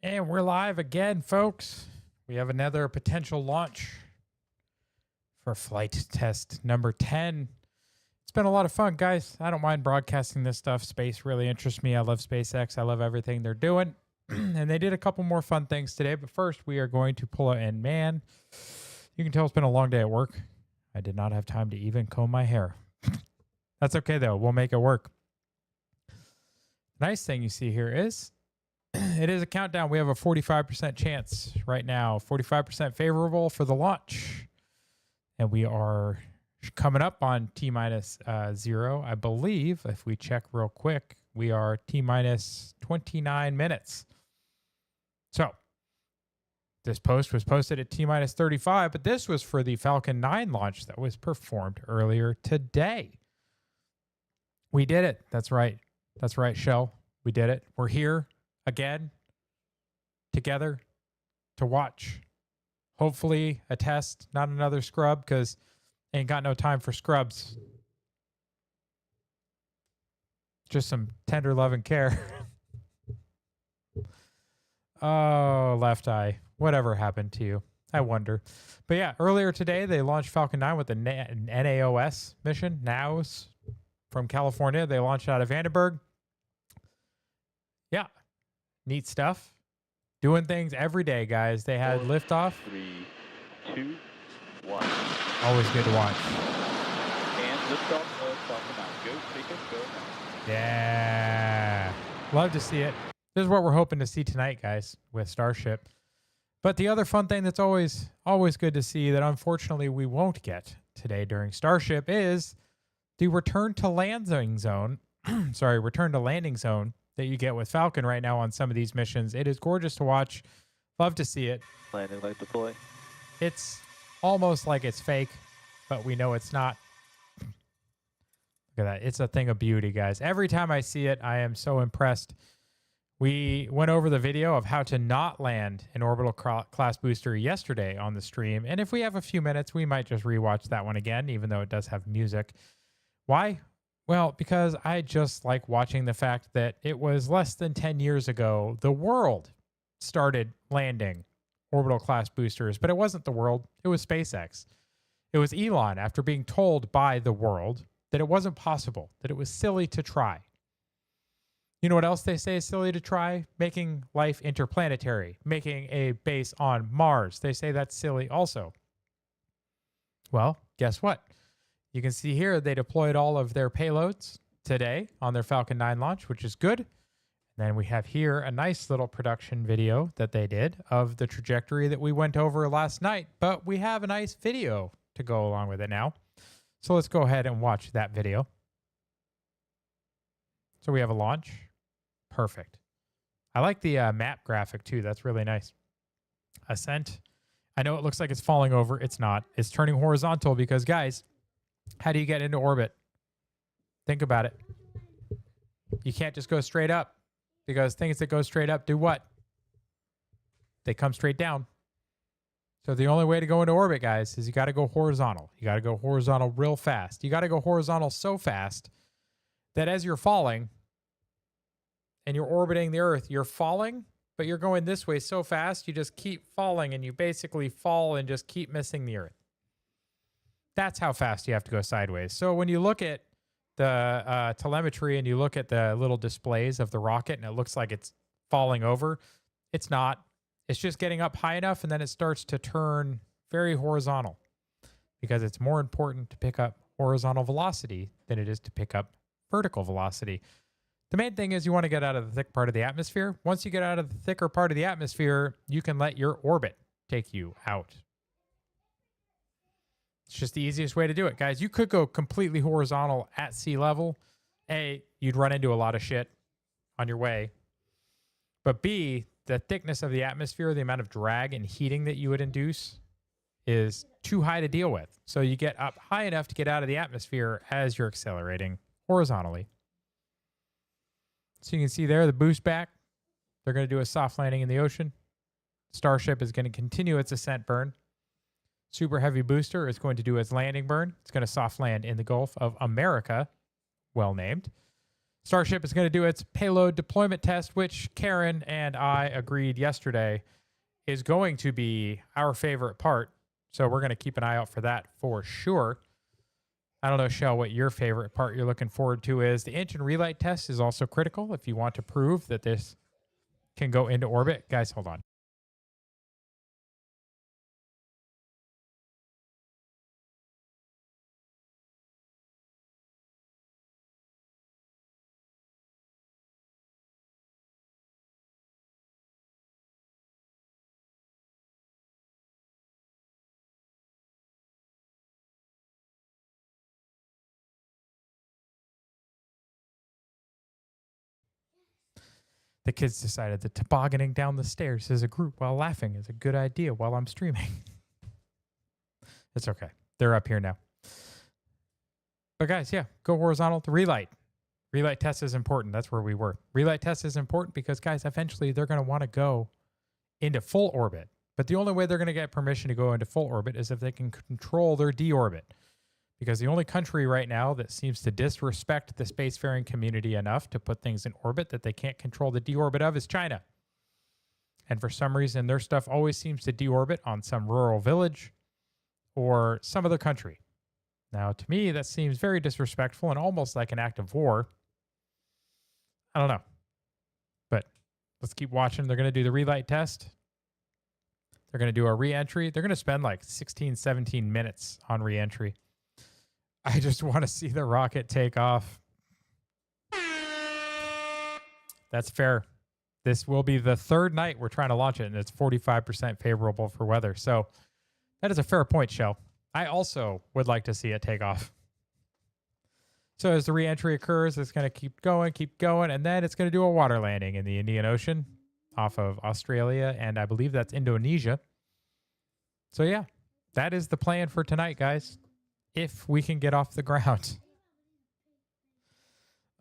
And we're live again, folks. We have another potential launch for flight test number 10. It's been a lot of fun, guys. I don't mind broadcasting this stuff. Space really interests me. I love SpaceX. I love everything they're doing. And they did a couple more fun things today. But first, we are going to pull out, and man, you can tell it's been a long day at work. I did not have time to even comb my hair. That's okay, though. We'll make it work. Nice thing you see here is it is a countdown. We have a 45% chance right now, 45% favorable for the launch. And we are coming up on T-minus 0. I believe, if we check real quick, we are T-minus 29 minutes. So this post was posted at T-minus 35, but this was for the Falcon 9 launch that was performed earlier today. We did it. That's right. That's right, Shell. We did it. We're here again, together, to watch. Hopefully a test, not another scrub, because ain't got no time for scrubs. Just some tender love and care. Oh, left eye. Whatever happened to you? I wonder. But yeah, earlier today, they launched Falcon 9 with an NAOS mission, NAOS, from California. They launched out of Vandenberg. Yeah, neat stuff. Doing things every day, guys. They had liftoff. 3, 2, 1. Always good to watch. And liftoff of Falcon 9. Go, take it, go now. Yeah. Love to see it. This is what we're hoping to see tonight, guys, with Starship. But the other fun thing that's always good to see that unfortunately we won't get today during Starship is the return to landing zone. Return to landing zone that you get with Falcon right now on some of these missions. It is gorgeous to watch. Love to see it. Landing light deploy. It's almost like it's fake, but we know it's not. Look at that. It's a thing of beauty, guys. Every time I see it, I am so impressed. We went over the video of how to not land an orbital class booster yesterday on the stream. And if we have a few minutes, we might just rewatch that one again, even though it does have music. Why? Well, because I just like watching the fact that it was less than 10 years ago, the world started landing orbital class boosters, but it wasn't the world. It was SpaceX. It was Elon, after being told by the world that it wasn't possible, that it was silly to try. You know what else they say is silly to try? Making life interplanetary, making a base on Mars. They say that's silly also. Well, guess what? You can see here they deployed all of their payloads today on their Falcon 9 launch, which is good. And then we have here a nice little production video that they did of the trajectory that we went over last night. But we have a nice video to go along with it now. So let's go ahead and watch that video. So we have a launch. Perfect. I like the map graphic too. That's really nice. Ascent. I know it looks like it's falling over. It's not. It's turning horizontal because, guys, how do you get into orbit? Think about it. You can't just go straight up, because things that go straight up do what? They come straight down. So the only way to go into orbit, guys, is you got to go horizontal. You got to go horizontal real fast. You got to go horizontal so fast that as you're falling and you're orbiting the Earth, you're falling, but you're going this way so fast, you just keep falling, and you basically fall and just keep missing the Earth. That's how fast you have to go sideways. So when you look at the telemetry and you look at the little displays of the rocket and it looks like it's falling over, it's not. It's just getting up high enough, and then it starts to turn very horizontal, because it's more important to pick up horizontal velocity than it is to pick up vertical velocity. The main thing is you want to get out of the thick part of the atmosphere. Once you get out of the thicker part of the atmosphere, you can let your orbit take you out. It's just the easiest way to do it, guys. You could go completely horizontal at sea level. A, you'd run into a lot of shit on your way. But B, the thickness of the atmosphere, the amount of drag and heating that you would induce is too high to deal with. So you get up high enough to get out of the atmosphere as you're accelerating horizontally. So you can see there the boost back. They're going to do a soft landing in the ocean. Starship is going to continue its ascent burn. Super Heavy Booster is going to do its landing burn. It's going to soft land in the Gulf of America. Well named. Starship is going to do its payload deployment test, which Karen and I agreed yesterday is going to be our favorite part. So we're going to keep an eye out for that for sure. I don't know, Shell, what your favorite part you're looking forward to is. The engine relight test is also critical if you want to prove that this can go into orbit. Guys, hold on. The kids decided that tobogganing down the stairs as a group while laughing is a good idea while I'm streaming. It's okay. They're up here now. But guys, yeah, go horizontal to relight. Relight test is important. That's where we were. Relight test is important because, guys, eventually they're going to want to go into full orbit. But the only way they're going to get permission to go into full orbit is if they can control their deorbit. Because the only country right now that seems to disrespect the spacefaring community enough to put things in orbit that they can't control the deorbit of is China. And for some reason, their stuff always seems to deorbit on some rural village or some other country. Now, to me, that seems very disrespectful and almost like an act of war. I don't know. But let's keep watching. They're going to do the relight test. They're going to do a re-entry. They're going to spend like 16, 17 minutes on re-entry. I just want to see the rocket take off. That's fair. This will be the third night we're trying to launch it, and it's 45% favorable for weather. So that is a fair point, Shell. I also would like to see it take off. So as the re-entry occurs, it's going to keep going, and then it's going to do a water landing in the Indian Ocean off of Australia, and I believe that's Indonesia. So yeah, that is the plan for tonight, guys. If we can get off the ground.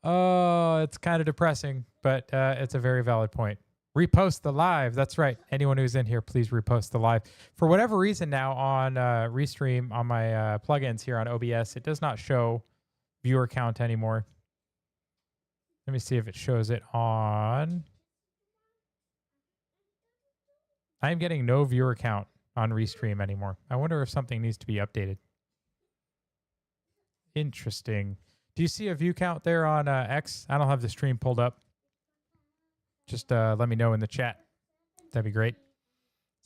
Oh, it's kind of depressing, but it's a very valid point. Repost the live. That's right. Anyone who's in here, please repost the live. For whatever reason now on Restream, on my plugins here on OBS, it does not show viewer count anymore. Let me see if it shows it on. I'm getting no viewer count on Restream anymore. I wonder if something needs to be updated. Interesting. Do you see a view count there on X? I don't have the stream pulled up. Just let me know in the chat. That'd be great.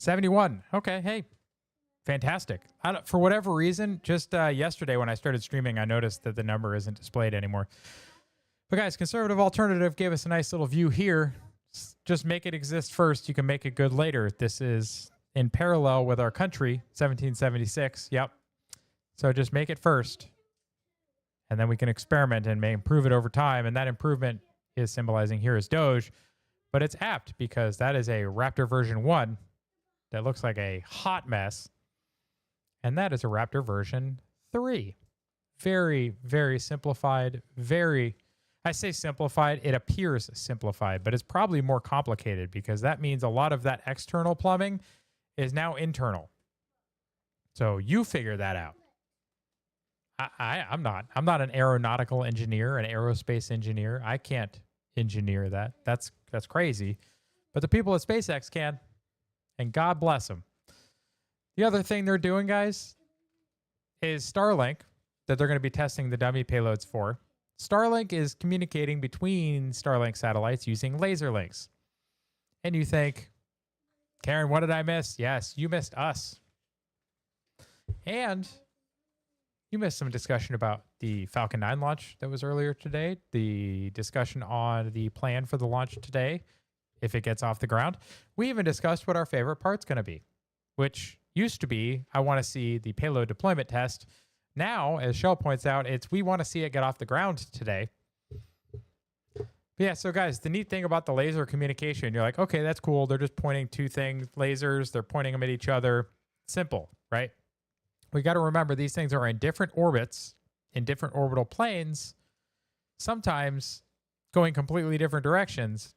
71. Okay. Hey, fantastic. For whatever reason, just yesterday when I started streaming, I noticed that the number isn't displayed anymore. But guys, Conservative Alternative gave us a nice little view here. Just make it exist first. You can make it good later. This is in parallel with our country, 1776. Yep. So just make it first. And then we can experiment and may improve it over time. And that improvement is symbolizing here as Doge. But it's apt because that is a Raptor version 1 that looks like a hot mess. And that is a Raptor version 3. Very, very simplified. I say simplified. It appears simplified, but it's probably more complicated because that means a lot of that external plumbing is now internal. So you figure that out. I'm not an aeronautical engineer, an aerospace engineer. I can't engineer that. That's crazy. But the people at SpaceX can, and God bless them. The other thing they're doing, guys, is Starlink that they're going to be testing the dummy payloads for. Starlink is communicating between Starlink satellites using laser links. And you think, Karen, what did I miss? Yes, you missed us. And you missed some discussion about the Falcon 9 launch that was earlier today, the discussion on the plan for the launch today, if it gets off the ground. We even discussed what our favorite part's going to be, which used to be, I want to see the payload deployment test. Now, as Shell points out, it's we want to see it get off the ground today. But yeah, so guys, the neat thing about the laser communication, you're like, okay, that's cool. They're just pointing two things, lasers. They're pointing them at each other. Simple, right? We got to remember these things are in different orbits, in different orbital planes, sometimes going completely different directions.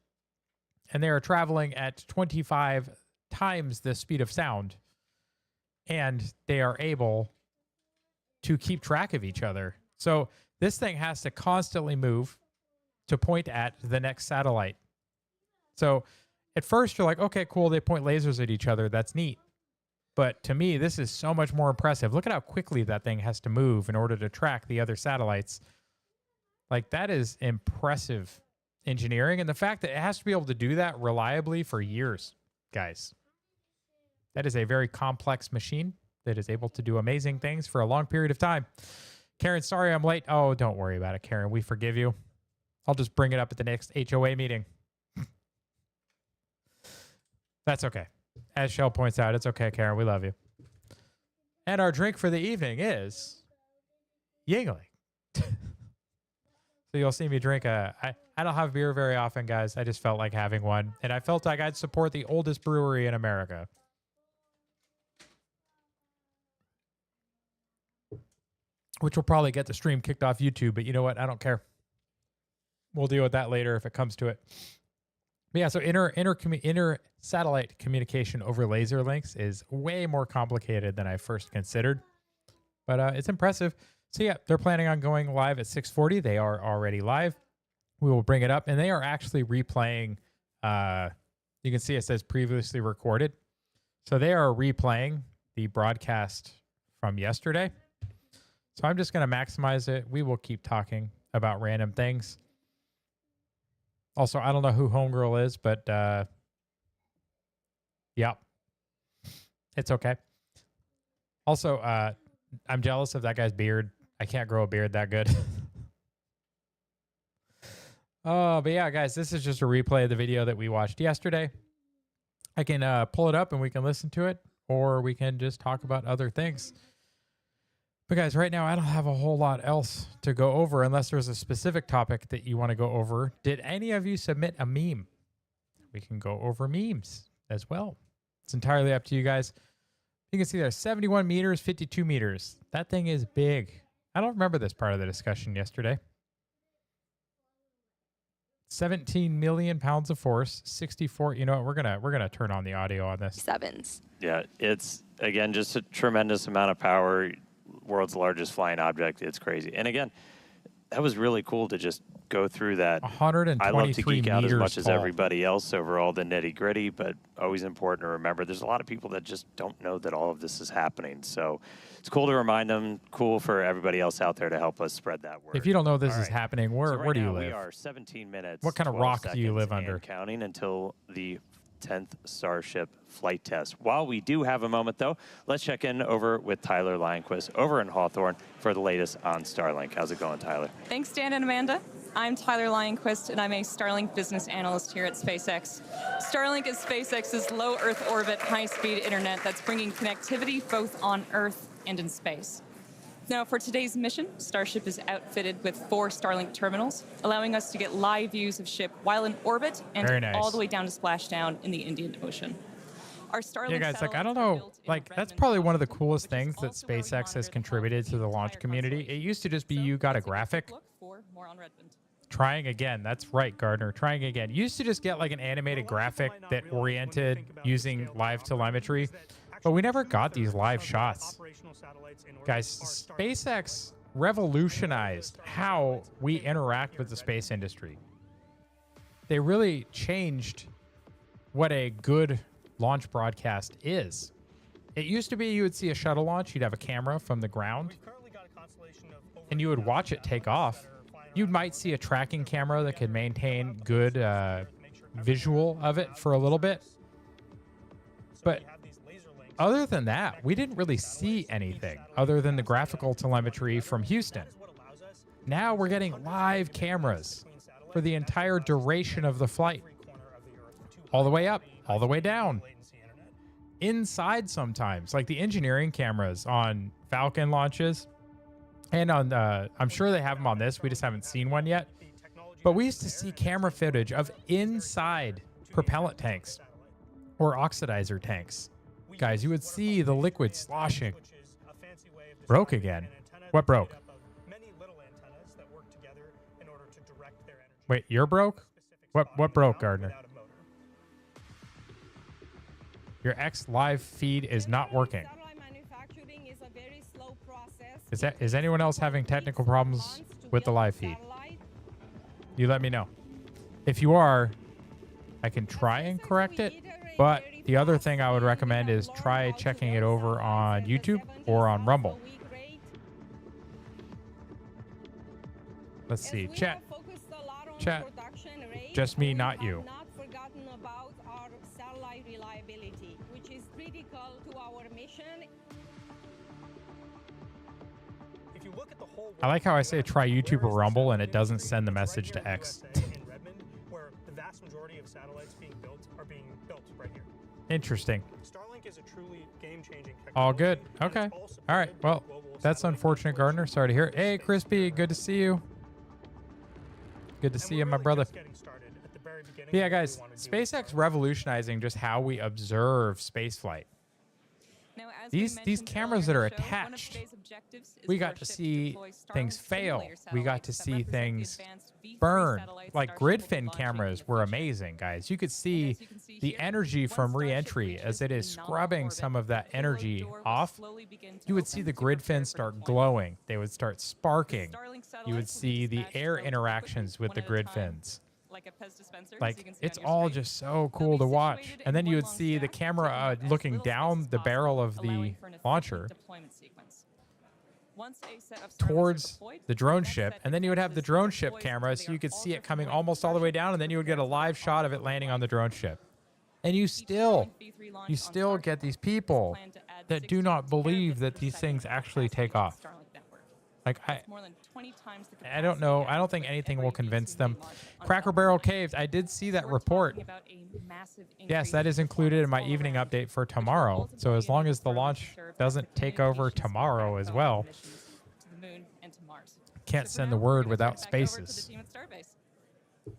And they are traveling at 25 times the speed of sound. And they are able to keep track of each other. So this thing has to constantly move. to point at the next satellite. So at first you're like, okay, cool. They point lasers at each other. That's neat. But to me, this is so much more impressive. Look at how quickly that thing has to move in order to track the other satellites. Like, that is impressive engineering. And the fact that it has to be able to do that reliably for years, guys. That is a very complex machine that is able to do amazing things for a long period of time. Karen, sorry I'm late. Oh, don't worry about it, Karen. We forgive you. I'll just bring it up at the next HOA meeting. That's okay. As Shell points out, it's okay, Karen. We love you. And our drink for the evening is Yingling. So you'll see me drink I don't have beer very often, guys. I just felt like having one. And I felt like I'd support the oldest brewery in America. Which will probably get the stream kicked off YouTube, but you know what? I don't care. We'll deal with that later if it comes to it. But yeah, so inter satellite communication over laser links is way more complicated than I first considered. But it's impressive. So yeah, they're planning on going live at 6:40. They are already live. We will bring it up, and they are actually replaying. You can see it says previously recorded. So they are replaying the broadcast from yesterday. So I'm just going to maximize it. We will keep talking about random things. Also, I don't know who Homegirl is, but yeah, it's okay. Also, I'm jealous of that guy's beard. I can't grow a beard that good. Oh, but yeah, guys, this is just a replay of the video that we watched yesterday. I can pull it up and we can listen to it, or we can just talk about other things. But guys, right now I don't have a whole lot else to go over unless there's a specific topic that you want to go over. Did any of you submit a meme? We can go over memes as well. It's entirely up to you guys. You can see there 71 meters, 52 meters. That thing is big. I don't remember this part of the discussion yesterday. 17 million pounds of force, 64. You know what? We're gonna turn on the audio on this. Sevens. Yeah, it's again just a tremendous amount of power. World's largest flying object. It's crazy. And again, that was really cool to just go through that. 123 I love to geek out as meters much as tall. everybody else over all the nitty gritty, but always important to remember there's a lot of people that just don't know that all of this is happening. So it's cool to remind them, cool for everybody else out there to help us spread that word. If you don't know this All is right. happening, So where right do you now live? We are 17 minutes. What kind of 12 rock do you seconds live and under? Counting until the 10th Starship flight test. While we do have a moment, though, let's check in over with Tyler Lionquist over in Hawthorne for the latest on Starlink. How's it going, Tyler? Thanks, Dan and Amanda. I'm Tyler Lionquist, and I'm a Starlink business analyst here at SpaceX. Starlink is SpaceX's low Earth orbit, high-speed internet that's bringing connectivity both on Earth and in space. Now, for today's mission, Starship is outfitted with 4 Starlink terminals, allowing us to get live views of ship while in orbit and Very nice. all the way down to splashdown in the Indian Ocean. Our Starlink Yeah, guys, like, I don't satellites are know, built in like, that's Redmond, probably one of the California, coolest which is things that also where we SpaceX has monitor the contributed to the entire launch community. It constellation. used to just be So you got a let's take graphic. look for more on Redmond. Trying again. That's right, Gardner. Trying again. You used to just get like an animated graphic that oriented using live telemetry, but we never got these live shots. Guys, SpaceX revolutionized how we interact with the space industry. They really changed what a good launch broadcast is. It used to be you would see a shuttle launch, you'd have a camera from the ground, and you would watch it take off. You might see a tracking camera that could maintain good visual of it for a little bit. But other than that, we didn't really see anything other than the graphical telemetry from Houston. Now we're getting live cameras for the entire duration of the flight. All the way up, all the way down. Inside sometimes, like the engineering cameras on Falcon launches. And on, I'm sure they have them on this. We just haven't seen one yet. But we used to see camera footage of inside propellant tanks or oxidizer tanks. Guys, you would see the liquid sloshing. Broke again. What broke? Wait, you're broke? What broke, Gardner? Your X live feed is not working. Is anyone else having technical problems with the live feed? You let me know. If you are, I can try and correct it. But the other thing I would recommend is try checking it over on YouTube or on Rumble. Let's see. Chat. Chat. Just me, not you. Not forgotten about our satellite reliability, which is critical to our mission. If you look at the whole I like how I say try YouTube or where is the Rumble and it satellite doesn't industry? send the It's right message here to in X. USA in Redmond, where the vast majority of satellites being built are being built right here. Interesting. Starlink is a truly game-changing technology. All good. and Okay. it's all All right. supported by Well, global that's satellite unfortunate, Gardner. constellation Sorry to hear. over Hey, space. Crispy. Good to see you. Good to And see we're you, my really brother. just getting started at the very beginning But yeah, of what we guys, wanna do with SpaceX Starlink. revolutionizing just how we observe spaceflight. Now, as These we mentioned cameras earlier that in are the show, one of attached, today's objectives is we for got our to ship see deploy things Starlink fail. simulator We got to satellites that see represent the things advanced V3 burn. satellites Like Starship grid will be fin launching in cameras the were future. amazing, guys. You could And see as you can see the here, energy once from Starship re-entry as reaches it is the nominal scrubbing orbit, some of that the payload energy door will off. slowly begin to You would open see the to grid prepare fins for start deployment. glowing. They would start sparking. Starlink You would satellites will be see the dispatched air relatively interactions quickly, with the one at a grid time, fins. like a Pez dispenser, as Like, you can see it's on your all screen. just so They'll cool be to watch. situated And in then you one would long see the stack, camera taking up as looking little space down as the barrel possible, of the allowing for an efficient launcher deployment sequence. Once a set of Starlinks are towards deployed, the drone next ship, set and then you would have the advances drone and ship deploys camera, until so they you are could all see it coming deployed almost all the way Starship down, and then you would get a prepares for live shot of it on-orbit landing on the flight. drone ship. And you Each still, Starlink V3 launch you on still Starship get these is people planned to add that 60 do not believe terabits that per these second things of actually capacity take to the off. Starlink network. Like That's more than 20 times the I don't capacity know. I added don't think with anything will every convince V3 them. launch on Cracker Falcon Barrel 9. Caves. I did see that We're report. talking about a massive Yes, increase that is in included in my performance all evening around, update for which will tomorrow. So ultimately as long enable as the Starlink to launch serve as doesn't the take over communications tomorrow as backbone well, of missions to the moon and to Mars. can't So for send the now, word we're gonna turn without it back over to the spaces. team at Starbase.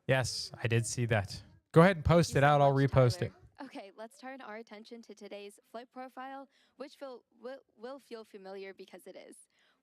Yes, I did see that. Go ahead and post Thank it you so out. I'll much, repost Tyler. it. Okay, let's turn our attention to today's flight profile, which will feel familiar because it is.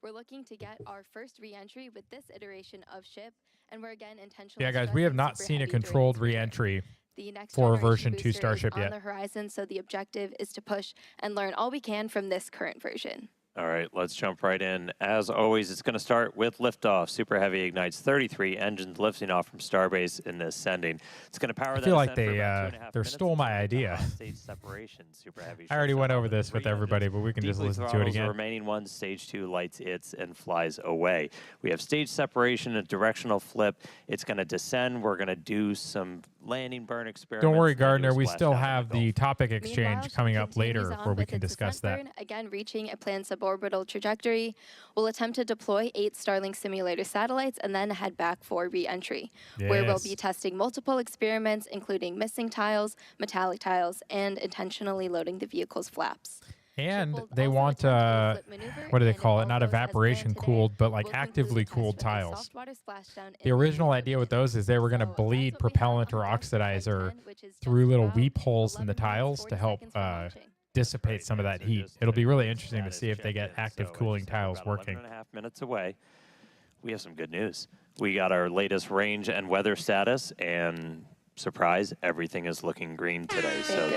We're looking to get our first re-entry with this iteration of ship, and we're again intentionally Yeah, guys, we have stressing not super seen a heavy during controlled its return. re-entry The next for generation version 2 booster is Starship on yet. the horizon, so the objective is to push and learn all we can from this current version. All right, let's jump right in. As always, it's going to start with liftoff. Super Heavy ignites 33 engines lifting off from Starbase and ascending. It's going to power that feel like ascent for they, about 2.5 they minutes stole my until we get idea. to hot stage separation. Super Heavy I already shuts went down over all the this with debris everybody, engines, but we can just deeply listen to it throttles the again. remaining one. Stage 2 lights its and flies away. We have stage separation, a directional flip. It's going to descend. We're going to do some landing burn experiments. Don't worry, and then do a Gardner. We splashdown still in have Gulf. the topic Meanwhile, exchange ship coming up continues later on where we with can its discuss descent that. burn, again reaching a planned suborbital trajectory. We'll attempt to deploy 8 Starlink simulator satellites and then head back for re-entry, where we'll be Yes. testing multiple experiments, including missing tiles, metallic tiles, and intentionally loading the vehicle's flaps. And will they also want, attempt a flip maneuver, what do they and if call it? all Not goes as planned evaporation today, cooled, but like we'll conclude actively the test cooled with a tiles. saltwater splashdown The in original the idea with ocean. those is they were going to So that's bleed what we have propellant on or the deck for Flight oxidizer 10, which is through just little about weep holes in the 11 minutes, tiles to 40 help seconds from launching. dissipate Right, some of guys, that so heat. just It'll be a really quick interesting to status see if they get check-in. active So cooling just over tiles about working. 11.5 minutes away. We have some good news. We got our latest range and weather status, and surprise, everything is looking green today. So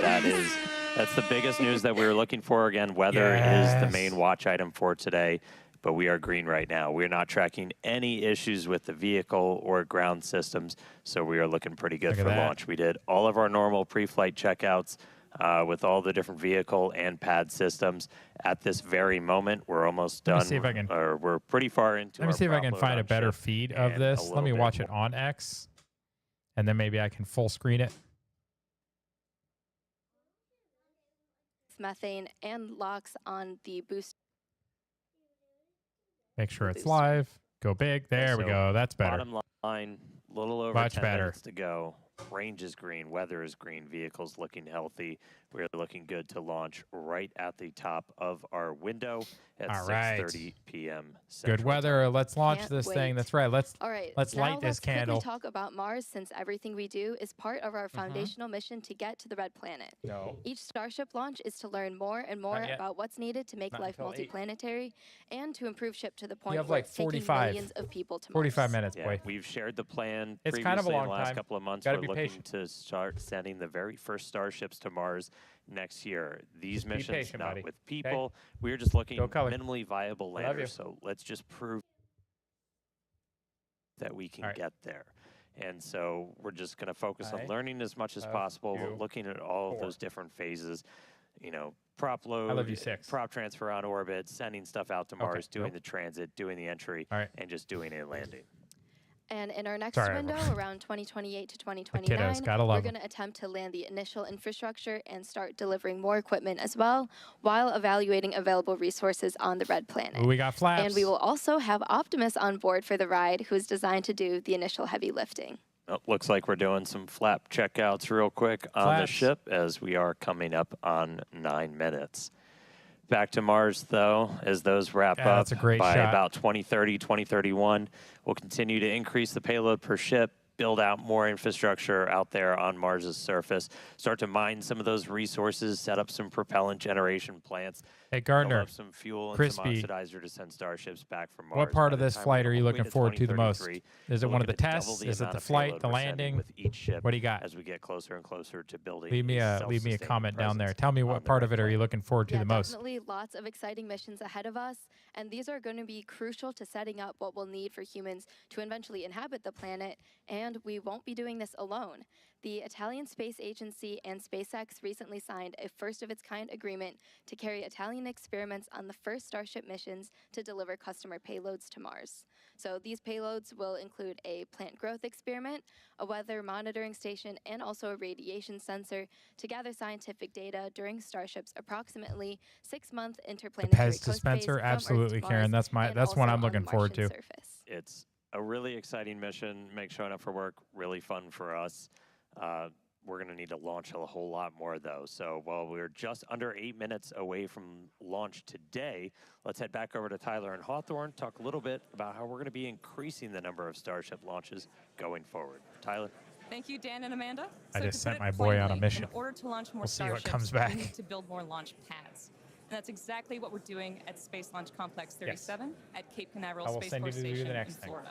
that's the biggest news that we were looking for. Again, weather is the Yes. main watch item for today, but we are green right now. We're not tracking any issues with the vehicle or ground systems, so we are looking pretty good Look at for that. launch. We did all of our normal pre-flight checkouts with all the different vehicle and pad systems. At this very moment, we're almost Let me done. see if I can- Or we're pretty far into Let me our see if I can prop load find a on better ship feed of and a this. Let little me bit watch more. it on X, and then maybe I can full screen it. Methane and locks on the booster. Make sure it's Booster. live. Go big. There we So go. That's better. Bottom line, little over Much 10 better. minutes to go. Range is green, weather is green, vehicles looking healthy. We're looking good to launch right at the top of our window at All right. 6:30 p.m. Good Central weather. Time. Let's launch Can't this thing. wait. That's right. Let's All right, Let's now light this let's candle. quickly talk about Mars, since everything we do is part of our foundational mission to get to the red planet. No. Each Starship launch is to learn more and more yet. about what's needed to make Not life until 8. multiplanetary and to improve ship to the point have where like it's taking 45 millions of people to 45 Mars. minutes, Yeah, boy. we've shared the plan It's previously kind of a long in the last time. couple of months. Gotta We're be looking patient. to start sending the very first Starships to Mars next year. These Just be missions, patient, not buddy, with okay? people. We're just looking Go color. minimally viable Love you. landers. So let's just prove that we can All right. get there. And so we're just going to focus on I learning as much as love possible, you. looking at all of 4. those different phases, prop load, love you, 6. prop transfer on orbit, sending stuff out to Mars, doing nope. the transit, doing the entry, All right. and just doing a landing. And in our next Sorry, window, everyone. around 2028 to kiddos, 2029, gotta we're love 'em. going to attempt to land the initial infrastructure and start delivering more equipment as well, while evaluating available resources on the red planet. Ooh, we got flaps. And we will also have Optimus on board for the ride, who is designed to do the initial heavy lifting. Oh, looks like we're doing some flap checkouts real quick on the Flaps. ship as we are coming up on 9 minutes. Back to Mars, though, as those wrap Yeah, up that's a great by shot. about 2030, 2031, we'll continue to increase the payload per ship, build out more infrastructure out there on Mars's surface, start to mine some of those resources, set up some propellant generation plants, Hey, fill Gardner, up some fuel and Crispy, some oxidizer to send starships back from Mars. what part By of the this time flight we're are you all the way looking to forward to the most? 2033, Is it we're one of the looking to double tests? the Is it amount the of flight, payload the we're sending landing? with each ship What do you got? as we get closer and closer to building Leave me a self-sustaining comment down there. presence Tell me on what the part red of it are you planet. looking forward to Yeah, the most? definitely lots of exciting missions ahead of us, and these are going to be crucial to setting up what we'll need for humans to eventually inhabit the planet, and we won't be doing this alone. The Italian Space Agency and SpaceX recently signed a first-of-its-kind agreement to carry Italian experiments on the first Starship missions to deliver customer payloads to Mars. So these payloads will include a plant growth experiment, a weather monitoring station, and also a radiation sensor to gather scientific data during Starship's approximately 6-month interplanetary Pez coast dispenser, phase from Earth absolutely, to Karen. Mars, That's and one also I'm on the looking forward Martian to. surface. It's a really exciting mission. Make showing up for work really fun for us. We're going to need to launch a whole lot more, though. So while we're just under 8 minutes away from launch today, let's head back over to Tyler and Hawthorne, talk a little bit about how we're going to be increasing the number of Starship launches going forward. Tyler? Thank you, Dan and Amanda. I So just to sent put it my boy on a plainly, mission. In order to launch more We'll see what Starships, comes back. we need to build more launch pads. And that's exactly what we're doing at Space Launch Complex 37 at Cape Canaveral I will Space send you Force to do the Station in next thing. Florida.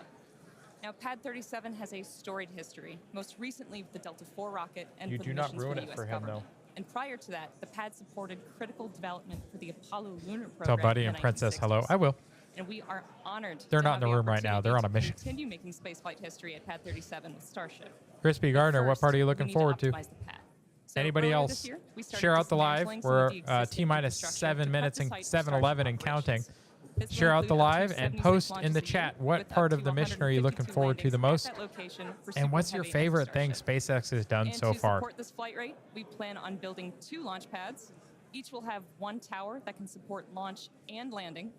Now, Pad 37 has a storied history, most recently with the Delta IV rocket and You for do the not missions ruin for the it US for him, government. though. And prior to that, the pad supported critical development for the Apollo lunar program. Tell Buddy in and the Princess 1960s. hello. I will. And we are honored. They're to not have in the room the right now. They're on a opportunity mission. to continue making spaceflight history at Pad 37 with Starship. Crispy But Gardner, what first, part are you we looking need forward to? optimize the pad. So Anybody earlier else? this year, we started Share out the live. dismantling some We're of the existing T-minus infrastructure 7 to minutes prep and the site for 7-11 Starship and counting. operations. This will Share out the include up to live and 76 post in launches the a chat year, what with part up of to the mission are you looking 152 forward to the landings most? at that location for And what's your super heavy favorite thing Starship. SpaceX has done And so to far? support this flight rate, we plan on building 2 launch pads. Each will have 1 tower that can support launch and landing,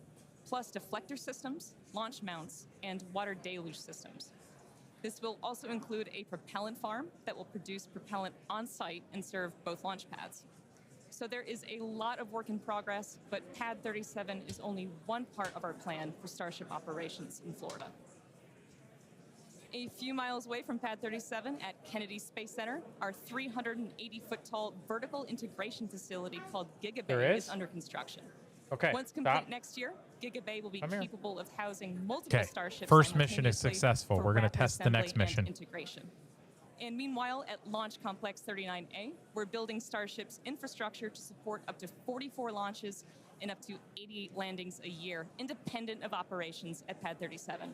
plus deflector systems, launch mounts, and water deluge systems. This will also include a propellant farm that will produce propellant on site and serve both launch pads. So there is a lot of work in progress, but Pad 37 is only one part of our plan for Starship operations in Florida. A few miles away from Pad 37 at Kennedy Space Center, our 380-foot-tall vertical integration facility called Giga There Bay is? is under construction. Okay, Once complete stop. next year, Giga Bay will be Come here. capable of housing multiple Okay, Starships first mission is simultaneously successful. for We're gonna rapid test the next assembly and mission. integration. And meanwhile, at Launch Complex 39A, we're building Starship's infrastructure to support up to 44 launches and up to 88 landings a year, independent of operations at Pad 37.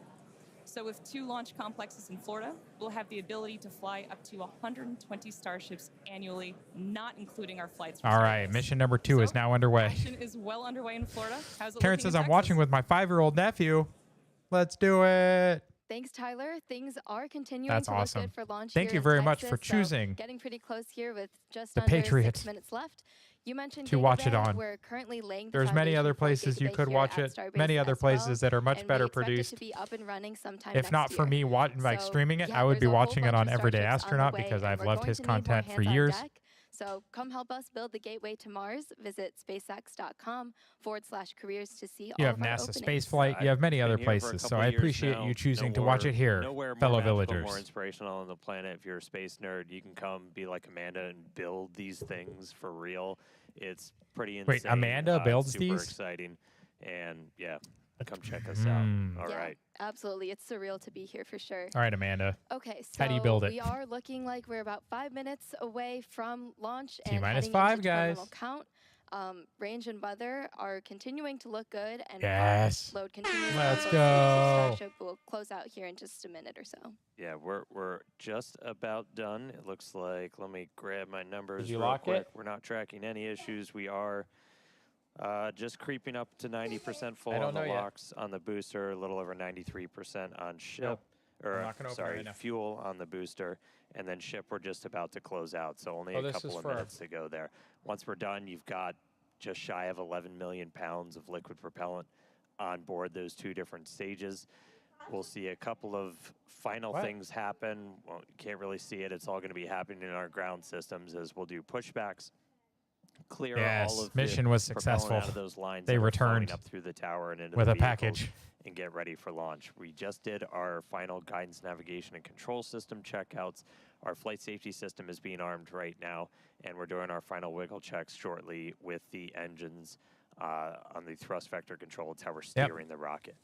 So with 2 launch complexes in Florida, we'll have the ability to fly up to 120 Starships annually, not including our flights. for All right, Stardust. mission number 2 is So, now underway. Action is well underway in Florida. How's it Karen looking says, in I'm Texas? watching with my 5-year-old nephew. Let's do it. Thanks, Tyler. Things are continuing That's to look awesome. good for launch Thank here you in very much for Texas, so choosing getting pretty close here with just the under Patriot 6 minutes left. You mentioned to Giga watch it Bay. on. We're currently laying the There's many foundation other for places Giga you Bay could here watch at it. Starbase Many other as well, places that are much and better we expect produced. it to be up and running sometime If next not for year. me like So, streaming it, yeah, I would be there's a whole watching it bunch on of Everyday Starships on the Astronaut way, because and I've we're loved going his to need more content for hands on years. deck. So come help us build the gateway to Mars. Visit spacex.com/careers to see You all have of our NASA openings. space flight. You have many Been other here for a places. So couple I years appreciate now. you choosing to Nowhere- watch it here, nowhere fellow more magical, villagers. more inspirational on the planet. If you're a space nerd, you can come be like Amanda and build these things for real. It's pretty insane. Wait, Amanda builds super these? exciting. And yeah, come check us out. All Yeah, right. absolutely. It's surreal to be here for sure. All right, Amanda. Okay, so How do you build it? we are looking like we're about 5 minutes away from launch and T-minus heading 5, into terminal guys. count. Range and weather are continuing to look good, and Yes. load continues. Let's on both stages of go. Starship will close out here in just a minute or so. Yeah, we're just about done. It looks like. Let me grab my numbers you real lock quick. it? We're not tracking any issues. We are just creeping up to 90% full I on don't the know yet. locks on the booster, a little over 93% on ship. Nope. Or I'm not gonna open it sorry, right now. fuel on the booster, and then ship we're just about to close out. So only Oh, a this couple is of for- minutes to go there. Once we're done, you've got just shy of 11 million pounds of liquid propellant on board those two different stages. We'll see a couple of final What? things happen. Well, you can't really see it. It's all going to be happening in our ground systems as we'll do pushbacks, clear Yes, all of mission the was propellant successful. out of those lines They that are returned flowing up through the tower and into with the a vehicles package. and get ready for launch. We just did our final guidance, navigation, and control system checkouts. Our flight safety system is being armed right now, and we're doing our final wiggle checks shortly with the engines on the thrust vector control. It's how we're steering the rocket.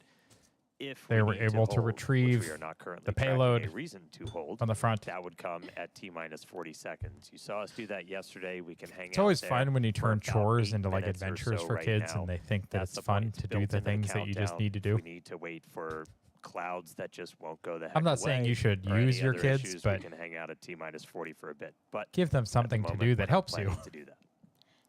If They we were need able to hold, retrieve which we are not currently the tracking payload a reason to hold on the front. that would come at T-minus 40 seconds. You saw us do that yesterday. We can hang out It's always there fun when you for turn about chores 8 into like minutes or adventures so for right kids, now. and they think that That's it's the fun point. It's to do built the into things that you just countdown. need to do. We need to wait for clouds that just won't go the heck I'm not saying away you should or any use your other kids, issues. but we can hang out at T-minus 40 for a bit. But give them at the something to moment, do we're that not helps you. planning to do that.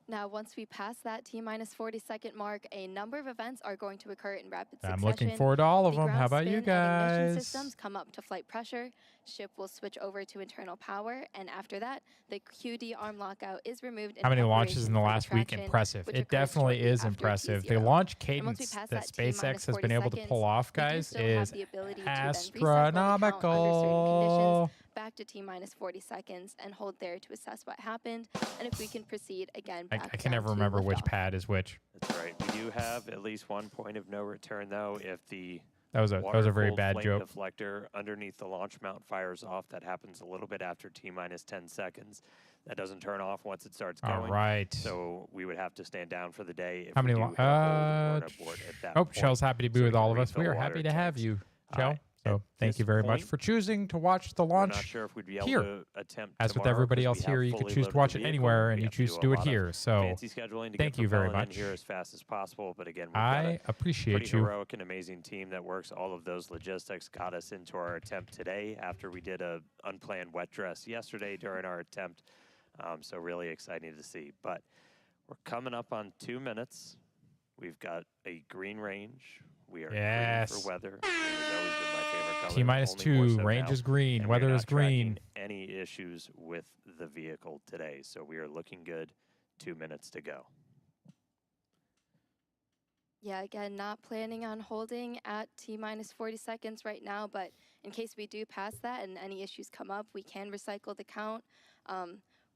Now, once we pass that T-minus 40-second mark, a number of events are going to occur in rapid succession. I'm looking forward to all of The them. How ground about you spin and ignition guys? systems come up to flight pressure. Ship will switch over to internal power, and after that, the QD arm lockout is removed. How many launches in the preparation last for week? traction, Impressive. which It occurs definitely shortly is after impressive. The T0. launch And once we cadence pass that that T-minus SpaceX has 40 been able to seconds, pull off, we do guys, still have is the ability to then recycle the count astronomical. back to T-minus 40 seconds and hold there to assess what happened, and if we can proceed again I back can down never to remember which liftoff. pad is which. That's right. We do have at least one point of no return, though. If the That was a very water-cooled bad flame joke. deflector underneath the launch mount fires off, that happens a little bit after T-minus 10 seconds. That doesn't turn off once it starts going. All right. So we would have to stand down for the day. If How we many? do hit a hold and weren't aboard at that Oh, point. Shell's happy to be So with we can all of us. We refill are water happy to have tanks. you, Shell. At So thank this you very much point, for choosing to watch the We're launch. not sure if we'd be able here. to attempt As with tomorrow, everybody 'cause else we here, have you could fully choose to loaded watch the it vehicle. anywhere, and We you have to choose to a do it lot of here. So fancy scheduling to thank get you very propellant much. in here as fast as possible. But again, we've got I a appreciate pretty you. heroic and amazing team that works all of those logistics. Got us into our attempt today after we did a unplanned wet dress yesterday during our attempt. So really exciting to see. But we're coming up on 2 minutes. We've got a green range. We are green Yes. for weather. Green has always been my favorite color. T-minus only more 2, so range now. is green, And we are weather not is green. tracking any issues with the vehicle today. So we are looking good. 2 minutes to go. Yeah, again, not planning on holding at T-minus 40 seconds right now, but in case we do pass that and any issues come up, we can recycle the count.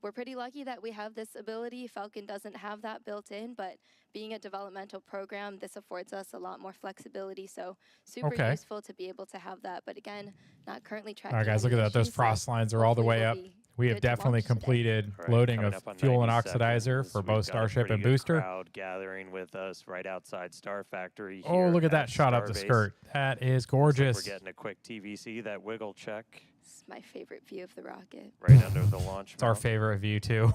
We're pretty lucky that we have this ability. Falcon doesn't have that built in, but being a developmental program, this affords us a lot more flexibility, so super Okay. useful to be able to have that. But again, not currently tracking All right, guys, look at any that. Those issues, so frost lines are all the hopefully way we'll up. be We have good to definitely launch today. completed All right, loading coming of up on fuel and 90 oxidizer seconds. for We've both got a Starship pretty and good Booster. crowd gathering with us right outside Star Factory. Oh, here look at that at shot up the Starbase. skirt. That is Looks like gorgeous. We're getting a quick TVC, that wiggle check This is my favorite view of the rocket. right under the launch It's our mount. favorite view, too.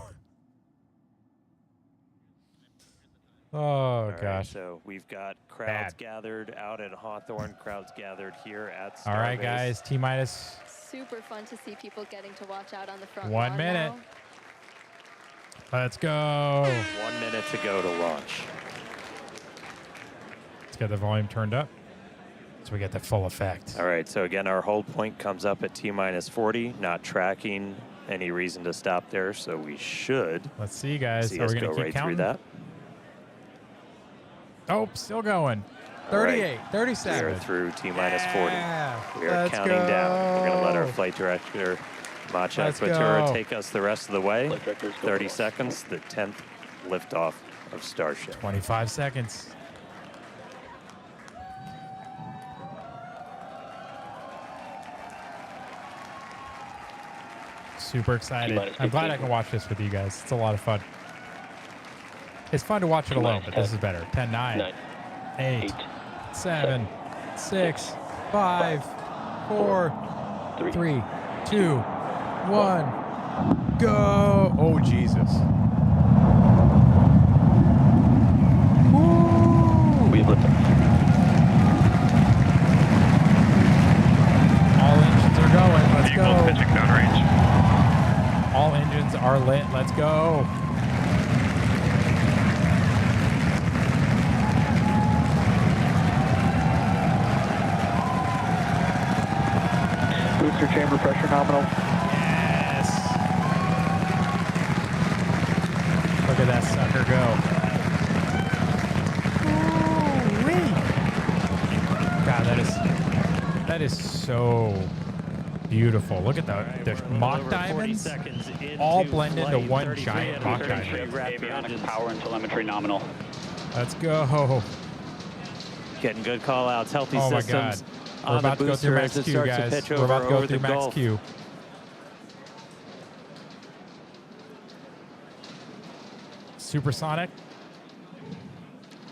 Oh, All right, gosh. so we've got crowds Bad. gathered out at Hawthorne, crowds gathered here at Starbase. All right, guys. T-minus. Super fun to see people getting to watch out on the front 1 lawn minute. now. Let's go. 1 minute to go to launch. Let's get the volume turned up so we get the full effect. All right, so again, our hold point comes up at T-minus 40, not tracking any reason to stop there, so we should Let's see, guys. see Are us we go going to right keep through counting? that. Oh, still going. All right. 38, We are 37. through T-minus 40. Yeah, We are let's counting down. We're going to let our go. flight director, Maciek Let's Batura, go. take us the rest of the way. Flight director's go 30 launch. seconds, the 10th liftoff of Starship. 25 seconds. Super excited. T-minus I'm glad I 15. can watch this with you guys. It's a lot of fun. It's fun to watch it alone, but this is better. 10, 9, 9, 8, 8, 7, 6, 5, 4, 3, 3, 2, 1, go. Oh, Jesus. All engines are going. Let's Vehicles go. pitching downrange. All engines are lit. Let's go. Booster chamber pressure nominal. Yes. Look at that sucker go. Holy. God, that is so beautiful. Look at the mock diamonds all blend into one giant mock diamond. Avionics power and telemetry nominal. Let's go. Getting good call outs, healthy Oh my systems. God. We're about to go through max Q, guys. We're about to go through max Q. Supersonic.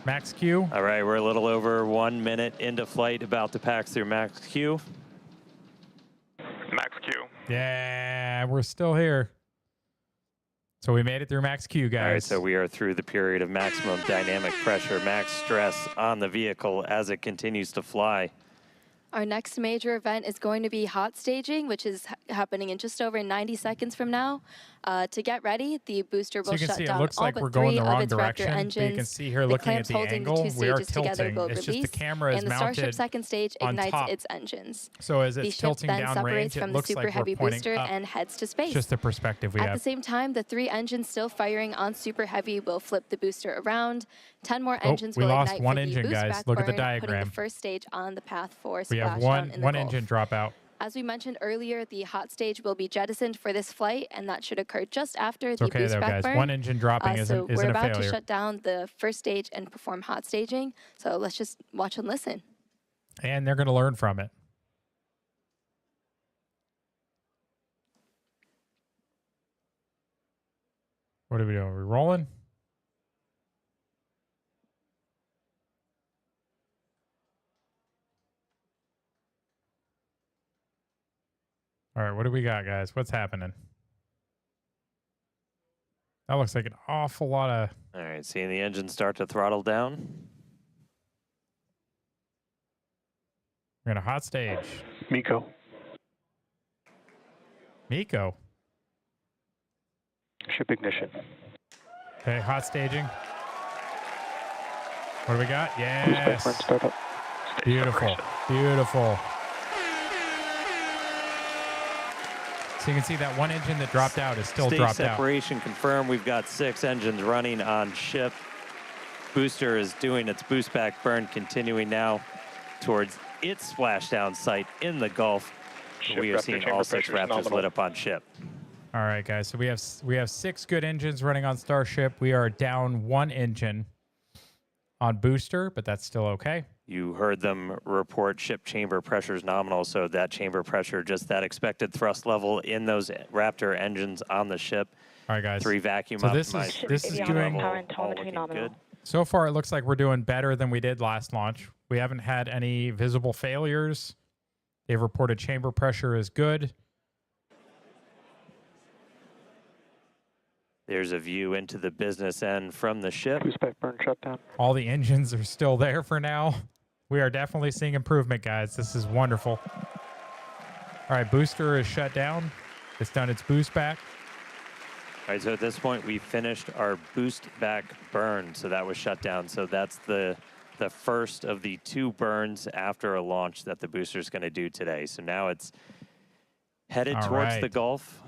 Max Q. All right, we're a little over 1 minute into flight, about to pass through max Q. Max Q. Yeah, we're still here. So we made it through max Q, guys. All right, so we are through the period of maximum dynamic pressure, max stress on the vehicle as it continues to fly. Our next major event is going to be hot staging, which is happening in just over 90 seconds from now. To get ready, the booster will So you can shut see it down looks all like but we're going 3 the of wrong its Raptor direction. But engines. you can see here The looking at clamps the holding the angle, two we are stages together tilting. will It's just the release, camera is and the Starship mounted second stage on ignites top. its engines. So as The it's ship tilting then down separates range, it from the looks super like we're heavy pointing booster up. and heads to space. Just the perspective we At the have. same time, the 3 engines still firing on super heavy will flip the booster around. 10 more engines we will lost ignite one for engine, the boost guys. back Look at the burn, putting diagram. the first stage on the path for We have splashdown in the one Gulf. engine drop out. As we mentioned earlier, the hot stage will be jettisoned for this flight, and that should occur just after It's the okay boost though, back guys. burn. One engine dropping So isn't we're a about to failure. shut down the first stage and perform hot staging. So let's just watch and listen. And they're going to learn from it. What are we doing? Are we rolling? All right, what do we got, guys? What's happening? That looks like an awful lot of... All right, seeing the engine start to throttle down. We're going to hot stage. Miko. Miko. Ship ignition. Okay, hot staging. What do we got? Boost back burn Yes. startup. Beautiful. Beautiful. So you can see that one engine that dropped out is still Stage dropped out. separation confirmed. We've got 6 engines running on ship. Booster is doing its boost back burn, continuing now towards its splashdown site in the Gulf. Ship We are Raptor seeing chamber all 6 pressure is Raptors nominal. lit up on ship. All right, guys. So we have 6 good engines running on Starship. We are down 1 engine on booster, but that's still okay. You heard them report ship chamber pressures nominal, so that chamber pressure, just that expected thrust level in those Raptor engines on the ship. All right, guys. 3 vacuum So optimized. this is speed doing level, power and all telemetry looking nominal. good. so far. It looks like we're doing better than we did last launch. We haven't had any visible failures. They've reported chamber pressure is good. There's a view into the business end from the ship. Boost back burn shutdown. All the engines are still there for now. We are definitely seeing improvement, guys. This is wonderful. All right, booster is shut down. It's done its boost back. All right, so at this point, we finished our boost back burn, so that was shut down. So that's the first of the 2 burns after a launch that the booster's going to do today. So now it's headed All towards right. the Gulf.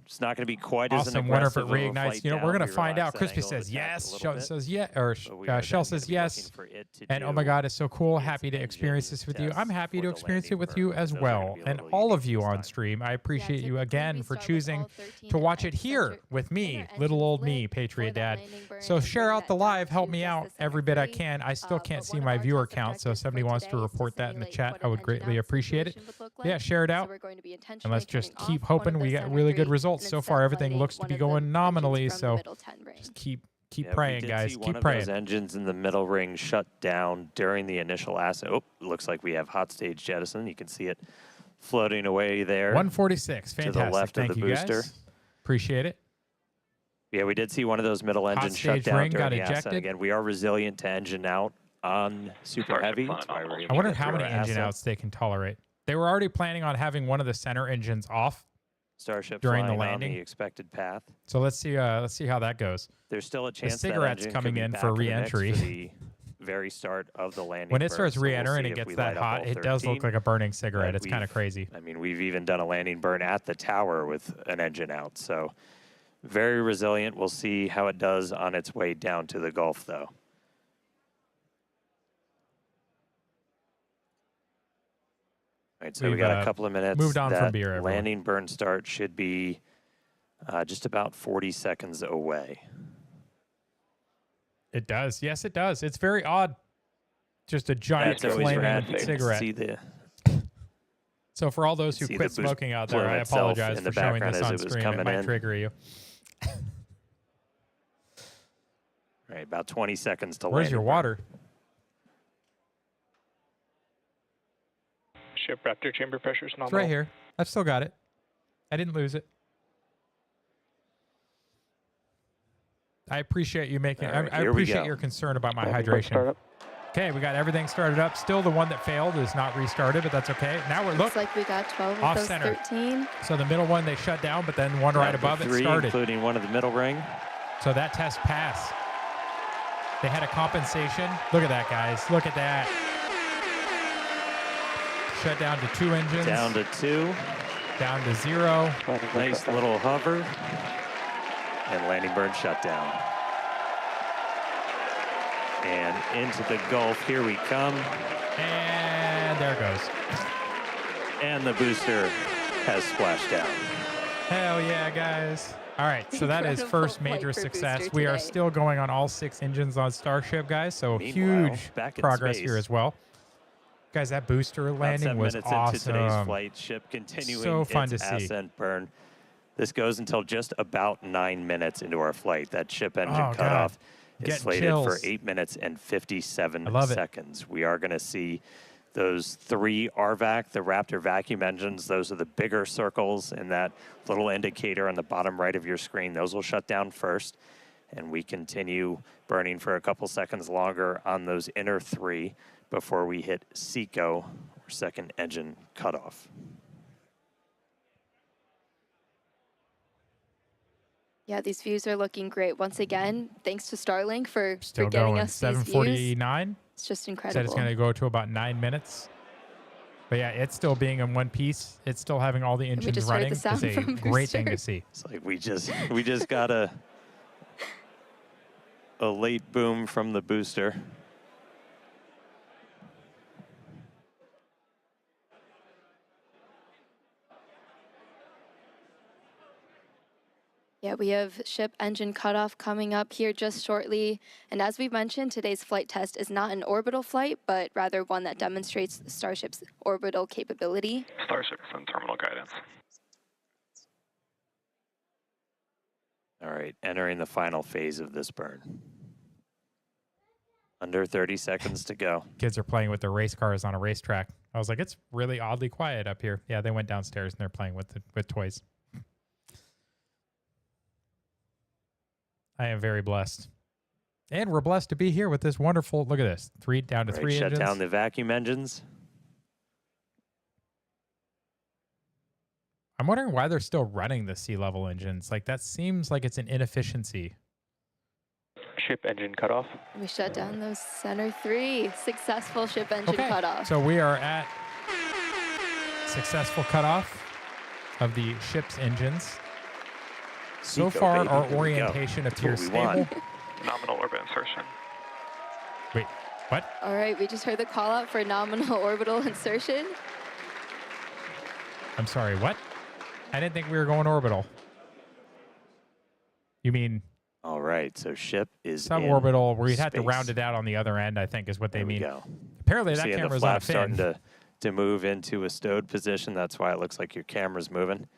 It's not going to be quite as Awesome. an Wonder if aggressive it of a reignites. flight You know, down. we're going We to find relax out. that Crispy angle of says attack a yes. little Shell bit, says yes. Or but we are Shell then says gonna be yes. looking for it to And oh do my God, it's so cool. its Happy to experience engine this with you. I'm test happy to for the experience it landing with you burn. as Those are well. gonna be a And little all unique of you this on time. stream. I appreciate you typically again we for start with choosing all 13 to watch it engines here center- with me, center little engines old me, lit Patriot for the Dad. landing burn So and share bring out the that live. down Help to me just out the every center bit I three. can. I still But can't see one of my our viewer test count, so if objectives somebody for wants to today is report that in the simulate chat, what I an would engine greatly out appreciate it. situation would look Yeah, like. share it So out. we're going to be And intentionally let's just turning keep off one hoping of we the get center really good three results. and So instead far, everything lighting looks to one be of the going engines nominally. from the So middle 10 ring. just keep Yeah, praying, we did guys. see one Keep of praying. those engines in the middle ring shut down during the initial ascent. Oh, looks like we have hot stage jettison. You can see it floating away there. 146. to the Fantastic. left of Thank the you, booster. guys. Appreciate it. Yeah, we did see one of those middle engines shut stage down ring during got the ascent. ejected. Again, we are resilient to engine out on super Starship heavy. Flight That's why we're nominal. able I wonder to how throw many engine assets. outs they can tolerate. They were already planning on having one of the center engines off, Starship during the flying landing. on the expected path. so let's see how that goes. There's still a chance that cigarette's engine coming could be in back for in the mix re-entry. for the very start of the landing. When it burn, starts so we'll re-entering see and if gets we that light up hot, all it does look 13, like a burning cigarette. but It's kind of crazy. I mean, we've even done a landing burn at the tower with an engine out, so very resilient. We'll see how it does on its way down to the Gulf, though. All right, so we We've, got a couple of minutes. moved on from That beer, everyone. landing burn start should be just about 40 seconds away. It does. Yes, it does. It's very odd. Just a giant That's always flaming rad. cigarette. See the So for all those who see quit the boost smoking out there, plume I itself apologize in for the showing background this as on it was stream. It coming might in. trigger you. All right, about 20 seconds to Where's land. your water? Ship Raptor chamber pressures It's nominal. right here. I've still got it. I didn't lose it. I appreciate you making. All right, I here we appreciate go. your concern about my Landing burn hydration. startup. Okay, we got everything started up. Still, the one that failed is not restarted, but that's okay. Now we're Looks look. like we got 12 of Off those center. 13. So the middle one they shut down, but then one right Down to above it 3, started. including one of the middle ring. So that test passed. They had a compensation. Look at that, guys. Look at that. Shut down to 2 engines. Down to 2. Down to 0. Landing burn Nice shutdown. little hover. And landing burn shutdown. And into the Gulf. Here we come. And there it goes. And the booster has splashed down. Hell yeah, guys. All right, so that is Incredible first flight major for success. booster We are today. still going on all 6 engines on Starship, guys, so Meanwhile, huge back in progress space. here as well. Guys, that booster About landing 7 was minutes into today's awesome. flight, ship continuing So fun its to see. ascent burn. This goes until just about 9 minutes into our flight. That ship engine Oh, God. cutoff is Getting slated chills. for 8 minutes and 57 I love it. seconds. We are going to see those 3 RVAC, the Raptor vacuum engines. Those are the bigger circles in that little indicator on the bottom right of your screen. Those will shut down first. And we continue burning for a couple seconds longer on those inner 3 before we hit SECO, or second engine cutoff. Yeah, these views are looking great. Once again, thanks to Starlink for Still getting going. us these views. 7:49. It's just Said incredible. it's going to go to about 9 minutes. But yeah, it's still being in one piece. It's still having all the we engines just heard the running. sound It's a from great thing to booster. see. It's like we just got a late boom from the booster. Yeah, we have ship engine cutoff coming up here just shortly. And as we mentioned, today's flight test is not an orbital flight, but rather one that demonstrates Starship's orbital capability. Starship from terminal guidance. All right, entering the final phase of this burn. Under 30 seconds to go. Kids are playing with their race cars on a racetrack. I was like, it's really oddly quiet up here. Yeah, they went downstairs and they're playing with toys. I am very blessed. And we're blessed to be here with this wonderful, look at this, down to Right, 3 shut engines. down the vacuum engines. I'm wondering why they're still running the sea level engines. Like, that seems like it's an inefficiency. Ship engine cutoff. We shut down those center 3. Successful ship engine cutoff. So we are at successful cutoff of the ship's engines. So Seco, far, baby, our here we go. orientation That's appears what we want. stable. Nominal orbit insertion. Wait, what? All right, we just heard the call out for nominal orbital insertion. I'm sorry, what? I didn't think we were going orbital. You mean All right, so ship is in suborbital, where you'd have to space. round it out on the other end, I think is what they There we mean. go. Apparently that Seeing the camera's on a flaps starting fin. to move into a stowed position. That's why it looks like your camera's moving.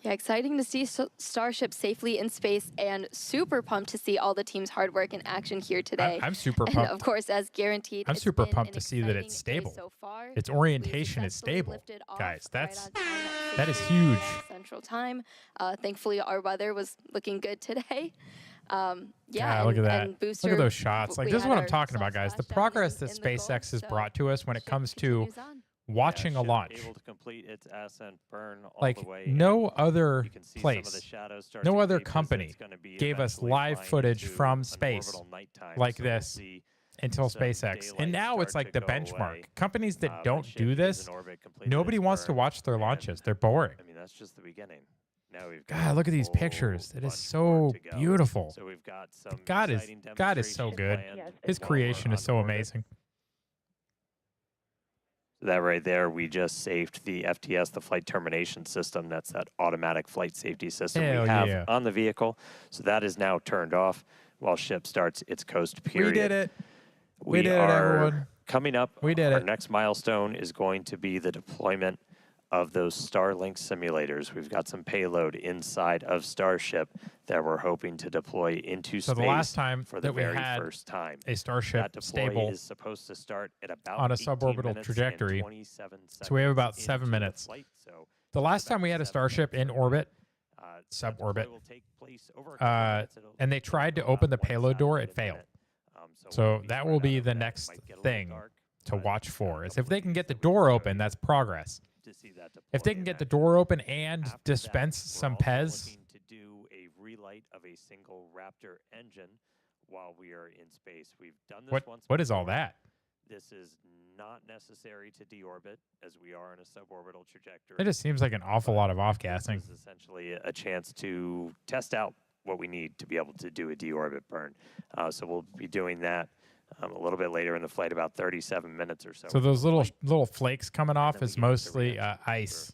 Yeah, exciting to see Starship safely in space and super pumped to see all the team's hard work in action here today. I'm super And pumped. of course, as guaranteed, I'm it's super been pumped an to see that it's exciting day stable. So far. Its We orientation is successfully stable. lifted off Guys, right that's on time at that is 6:30 huge. Central Time. Thankfully, our weather was looking good today. Yeah, God, look at that. and booster, Look at those shots. Like, we this is had what I'm our talking about, soft guys. The splashdown progress that in the Gulf, SpaceX has so brought to us when it ship comes to continues on. watching a ship launch. able to complete its ascent burn all Like, the way no in. other You can see some of the place, shadows start no to other creep as company it's gonna be gave us eventually live flying footage into from an space orbital nighttime. like So we'll this see until some SpaceX. And daylight now it's start like to the go benchmark. away. Companies that That don't ship do is this, in orbit, completed nobody its wants to burn, watch their and, launches. They're boring. I mean, that's just the beginning. Now we've got God, a look at these whole pictures. It is bunch more so to go. beautiful. So we've got some God is exciting so demonstrations good. planned His while we're creation is on so orbit. amazing. That right there, we just saved the FTS, the flight termination system. That's that automatic flight safety system Hell we have yeah. on the vehicle. So that is now turned off while ship starts its coast period. We did it. We did it, are everyone. coming up. We did Our it. next milestone is going to be the deployment of those Starlink simulators. We've got some payload inside of Starship that we're hoping to deploy into So space the last time for the that we very had first time. a Starship That deploy stable is supposed to start at about on a 18 suborbital minutes and trajectory. 27 So we have about seconds 7 into the minutes. flight, so The just last time about we had a 7 Starship minutes in from orbit, now. That deploy suborbit, will take place over a couple minutes. It'll and they take tried to about open the one payload door, satellite it a failed. minute. So we'll that spread will out be over the that. It next might get a little thing dark, to but watch we've got a for is couple if they of can these get the that we'll door show open, you that's progress. to see that If they deploy can in get the action. door open and After that, dispense we're some also Pez, looking to do a relight of a single Raptor engine while we are in space. We've done this once what is all before. that? This is not necessary to deorbit as we are in a suborbital trajectory. It just seems like an awful lot of off This gassing. is essentially a chance to test out what we need to be able to do a deorbit burn. So we'll be doing that a little bit later in the flight, about 37 minutes or so. So those little flakes coming And off then we is get into mostly reentry. ice.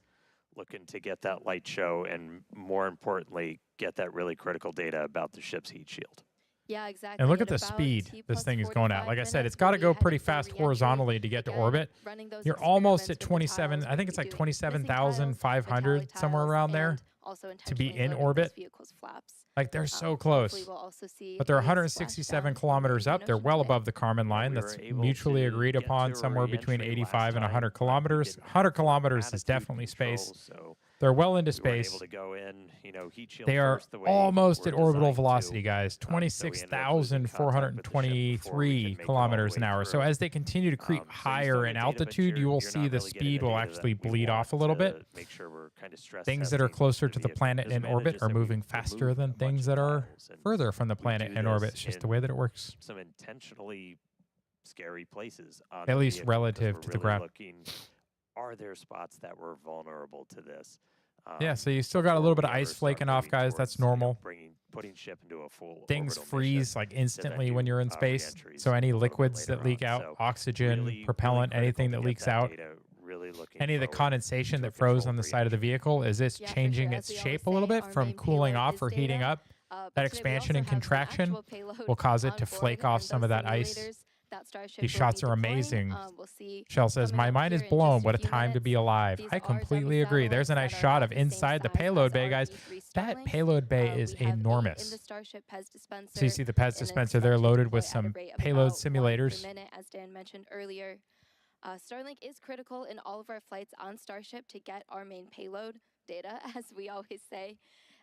We're looking to get that light show and, more importantly, get that really critical data about the ship's heat shield. Yeah, exactly. And look at In the about speed T this plus thing is going at. 45 Like I said, minutes, it's got to we'll be go pretty headed for fast reentry. horizontally to get to Again, orbit. running those You're almost at experiments with the 27. tiles, I think we'll it's be like doing missing tiles, 27,500, metallic somewhere tiles, around there, and also to be intentionally in loading orbit. this vehicle's flaps. Like they're so Hopefully close. we'll also see But they're a 167 splashdown kilometers in the up. They're ocean well today. above the Kármán line. we That's were able mutually to agreed get upon, to a somewhere between reentry 85 and last 100 time. We kilometers. didn't 100 have full kilometers is attitude definitely control, space. so They're well into we weren't able space. to go in, heat shield They are first the way almost we're at orbital designed to. velocity, guys. So we ended up losing contact with the ship before we could 26,423 make it all the kilometers an way hour. So through. as they continue to creep So you higher still in get data, but altitude, you will you're see not the really getting speed the will data that actually we bleed want off a little to bit. make sure we're kind of stress Things that are testing closer to the vehicle. planet This in man orbit just are said we moving remove faster than a bunch things of that are tiles, and further from the we planet do in orbit. this It's just the in way that it works. some intentionally scary places on At the least vehicle, 'cause relative we're to the really ground. looking, are there spots that were vulnerable to this? Yeah, so you still got a before little bit we of ever ice start flaking off, moving guys. That's towards, normal. putting ship into a full Things orbital freeze mission like to then instantly when do, you're in space. reentries So any a little bit liquids that later leak on. out, So oxygen, really propellant, critical anything to that get leaks that out, data, really looking any of the forward condensation to a that froze controlled on the side of the reentry. vehicle, is this Yeah, for changing sure. its As we always shape a little say, bit our from main cooling payload off is or heating data, up? but That today we expansion also and have some contraction actual payload will cause it on to board, flake off and some those of that ice. simulators that Starship These will shots be are deploying, amazing. we'll see Shell says, coming my up mind here is in blown. just What a few time to be minutes. alive. These I are completely Zarby agree. There's a satellites nice that are shot about of the same inside the size payload as bay, our guys. V3 That Starlink. payload bay We is have eight in enormous. the Starship Pez dispenser. So you see the Pez and dispenser expect there to loaded deploy with at a some rate of payload about 1 per simulators. minute, as Dan mentioned earlier. Starlink is critical in all of our flights on Starship to get our main payload data, as we always say.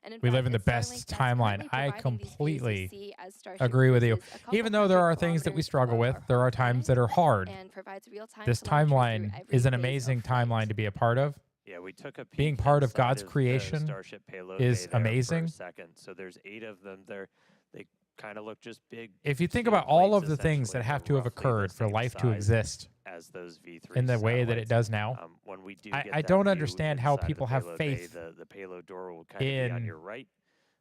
And We fact, live in the it's best Starlink that's timeline. currently I providing these views we completely see as Starship agree with you. cruises a couple Even though there are hundred things that we kilometers struggle below with, our there home are times planet that are hard. and provides real-time This telemetry through timeline every is an phase of amazing flight. timeline to be a part of. Yeah, we took a peek Being part of inside God's the creation Starship payload is bay there amazing. For a second. So there's 8 of them there. They kind of look just big. If you think steel about all of plates, the things that essentially. have They're to have roughly the occurred for same life to size exist as those V3 in the way that it satellites. does now, When we do I get that don't view understand how inside the people have payload bay, faith the payload door will kind of be on in your right.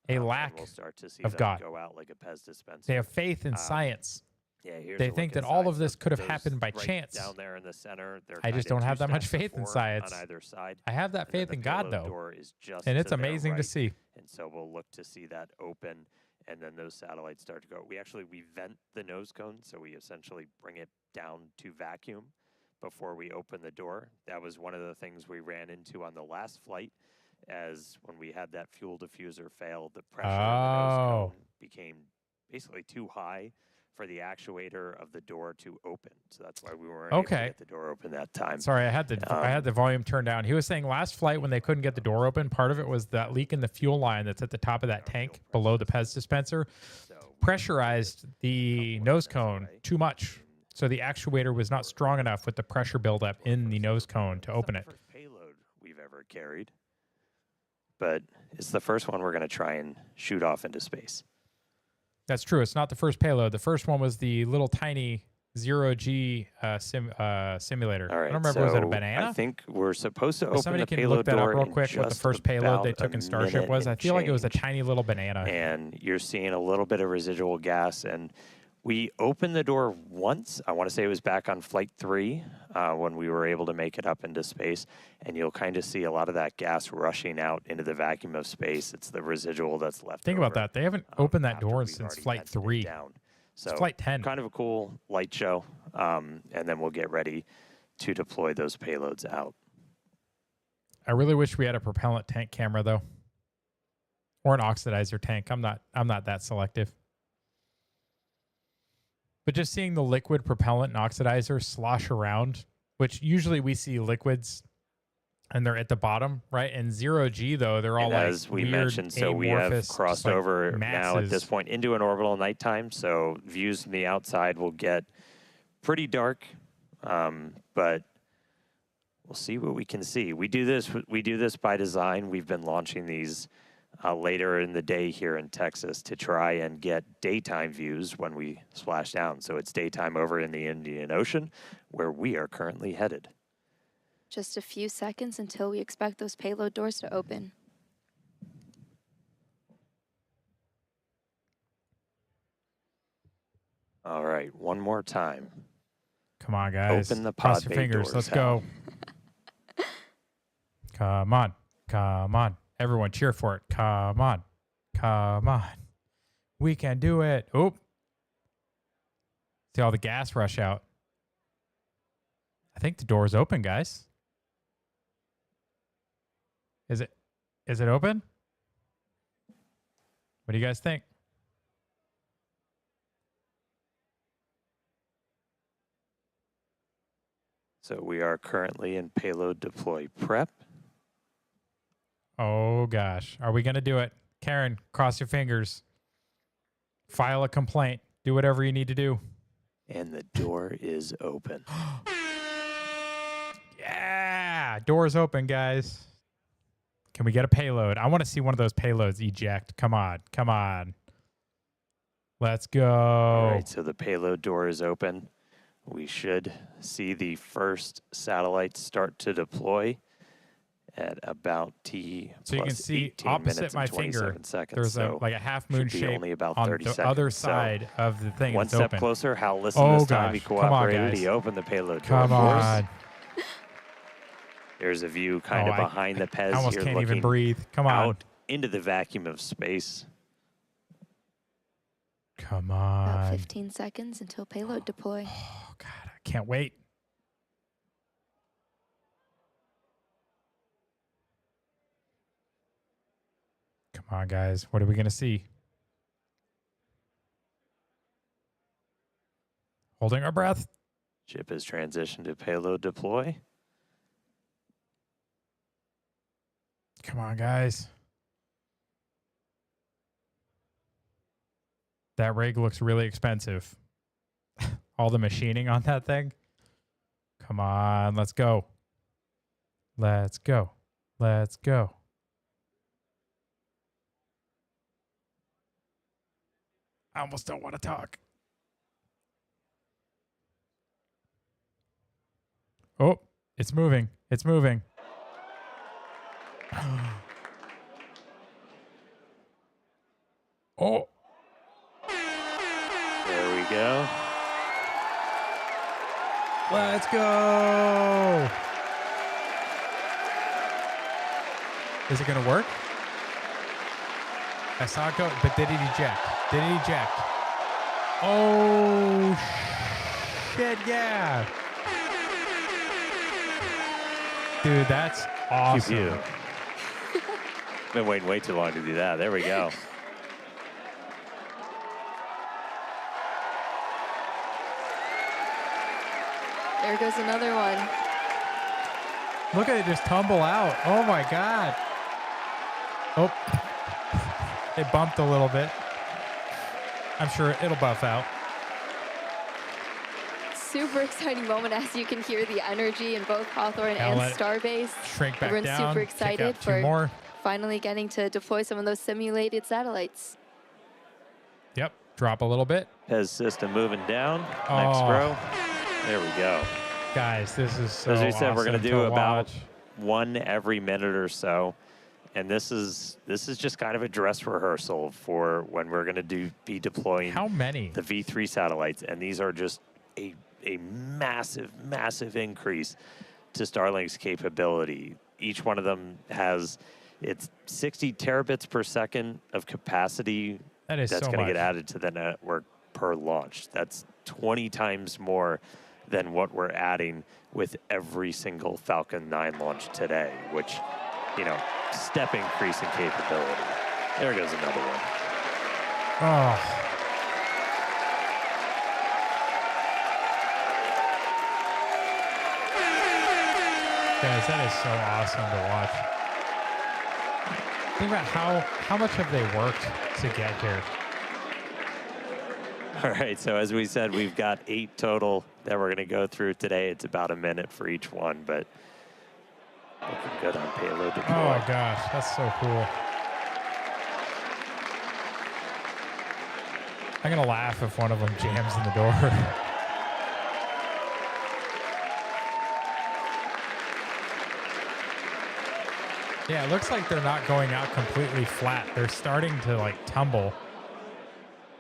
a And lack we'll start to see of them God. go out like a Pez dispenser. They have faith in science. Yeah, here's They a look think that all inside. of this So could have those happened by right chance. Down there in the center, they're I just kinda don't have that much 2 steps faith in before science. on either side. I have that And then faith the in God, payload though, door is just and it's to their amazing to right. see. And so we'll look to see that open, and then those satellites start to go. We vent the nose cone, so we essentially bring it down to vacuum before we open the door. That was one of the things we ran into on the last flight, as when we had that fuel diffuser fail, the pressure in the nose cone became basically too high for the actuator of the door to open. So that's why we weren't able to get the door open that time. Sorry, I had the volume turned down. He was saying last flight when they couldn't get the door open, part of it was that leak in the fuel line that's at the top of that tank below the PEZ dispenser pressurized the nose cone too much. So the actuator was not strong enough with the pressure buildup in the nose cone to open it. First payload we've ever carried, but it's the first one we're going to try and shoot off into space. That's true. It's not the first payload. The first one was the little tiny 0G simulator. All right, I don't remember, was it a banana? I think we're supposed to open Somebody the can payload look that up door real in quick what the just first payload they about took a in Starship minute was. I and feel like it was a change. tiny little banana. And you're seeing a little bit of residual gas. And we opened the door once. I want to say it was back on flight 3 when we were able to make it up into space. And you'll kind of see a lot of that gas rushing out into the vacuum of space. It's the residual that's left Think over, about that. They haven't opened that after door we've since already flight vented it 3. down. So It's flight 10. Kind of a cool light show. And then we'll get ready to deploy those payloads out. I really wish we had a propellant tank camera though, or an oxidizer tank. I'm not that selective. But just seeing the liquid propellant and oxidizer slosh around, which usually we see liquids and they're at the bottom, right? And 0G though, they're all And like as we weird, mentioned, so we have amorphous, crossed like over now at this masses. point into an orbital nighttime. So views from the outside will get pretty dark, but we'll see what we can see. We do this by design. We've been launching these later in the day here in Texas to try and get daytime views when we splash down. So it's daytime over in the Indian Ocean, where we are currently headed. Just a few seconds until we expect those payload doors to open. All right, one more time. Come on, guys. Open the Cross pod your bay fingers. doors, Let's Hal. go. Come on. Come on. Everyone cheer for it. Come on. Come on. We can do it. Oop. See all the gas rush out. I think the door's open, guys. Is it open? What do you guys think? So we are currently in payload deploy prep. Oh gosh. Are we going to do it? Karen, cross your fingers. File a complaint. Do whatever you need to do. And the door is open. Yeah. Door's open, guys. Can we get a payload? I want to see one of those payloads eject. Come on. Come on. Let's go. All right, so the payload door is open. We should see the first satellites start to deploy at about T. So you can plus see 18 opposite minutes my and 27 finger, seconds. there's So like a half moon should be shape only about on 30 the seconds. other So side of the thing. one It's step open. closer. Hal, listen Oh this time. He gosh. Come on, cooperated. guys. He opened the payload door Come for us. on. There's a view kind of behind the PEZ I almost here can't looking even breathe. Come on. out into the vacuum of space. Come About on. 15 seconds until payload deploy. Oh God, I can't wait. Come on, guys. What are we going to see? Holding our breath. Ship has transitioned to payload deploy. Come on, guys. That rig looks really expensive. All the machining on that thing. Come on, let's go. Let's go. Let's go. I almost don't want to talk. Oh, it's moving. It's moving. Oh. There we go. Let's go. Is it going to work? I saw it go, but did it eject? Did it eject? Oh, shit, yeah. Dude, that's awesome. Pew, pew. Been waiting way too long to do that. There we go. There goes another one. Look at it just tumble out. Oh my God. Oh, it bumped a little bit. I'm sure it'll buff out. Super exciting moment as you can hear the energy in both Hawthorne and Starbase. Shrink back Everyone's down. super excited Two for more. finally getting to deploy some of those simulated satellites. Yep. Drop a little bit. Pez system moving down. Oh. Next row. There we go. Guys, this is so As we said, we're awesome going to do about watch. one every minute or so. And this is just kind of a dress rehearsal for when we're going to be deploying How many? the V3 satellites. And these are just a massive, massive increase to Starlink's capability. Each one of them has its 60 terabits per second of capacity. That's going so to much. get added to the network per launch. That's 20 times more than what we're adding with every single Falcon 9 launch today, which, you know, step increase in capability. There goes another one. Oh. Guys, that is so awesome to watch. Think about how much have they worked to get here. All right, so as we said, we've got 8 total that we're going to go through today. It's about a minute for each one, but looking good on payload deploy. Oh gosh, that's so cool. I'm gonna laugh if one of them jams in the door. Yeah, it looks like they're not going out completely flat. They're starting to like tumble.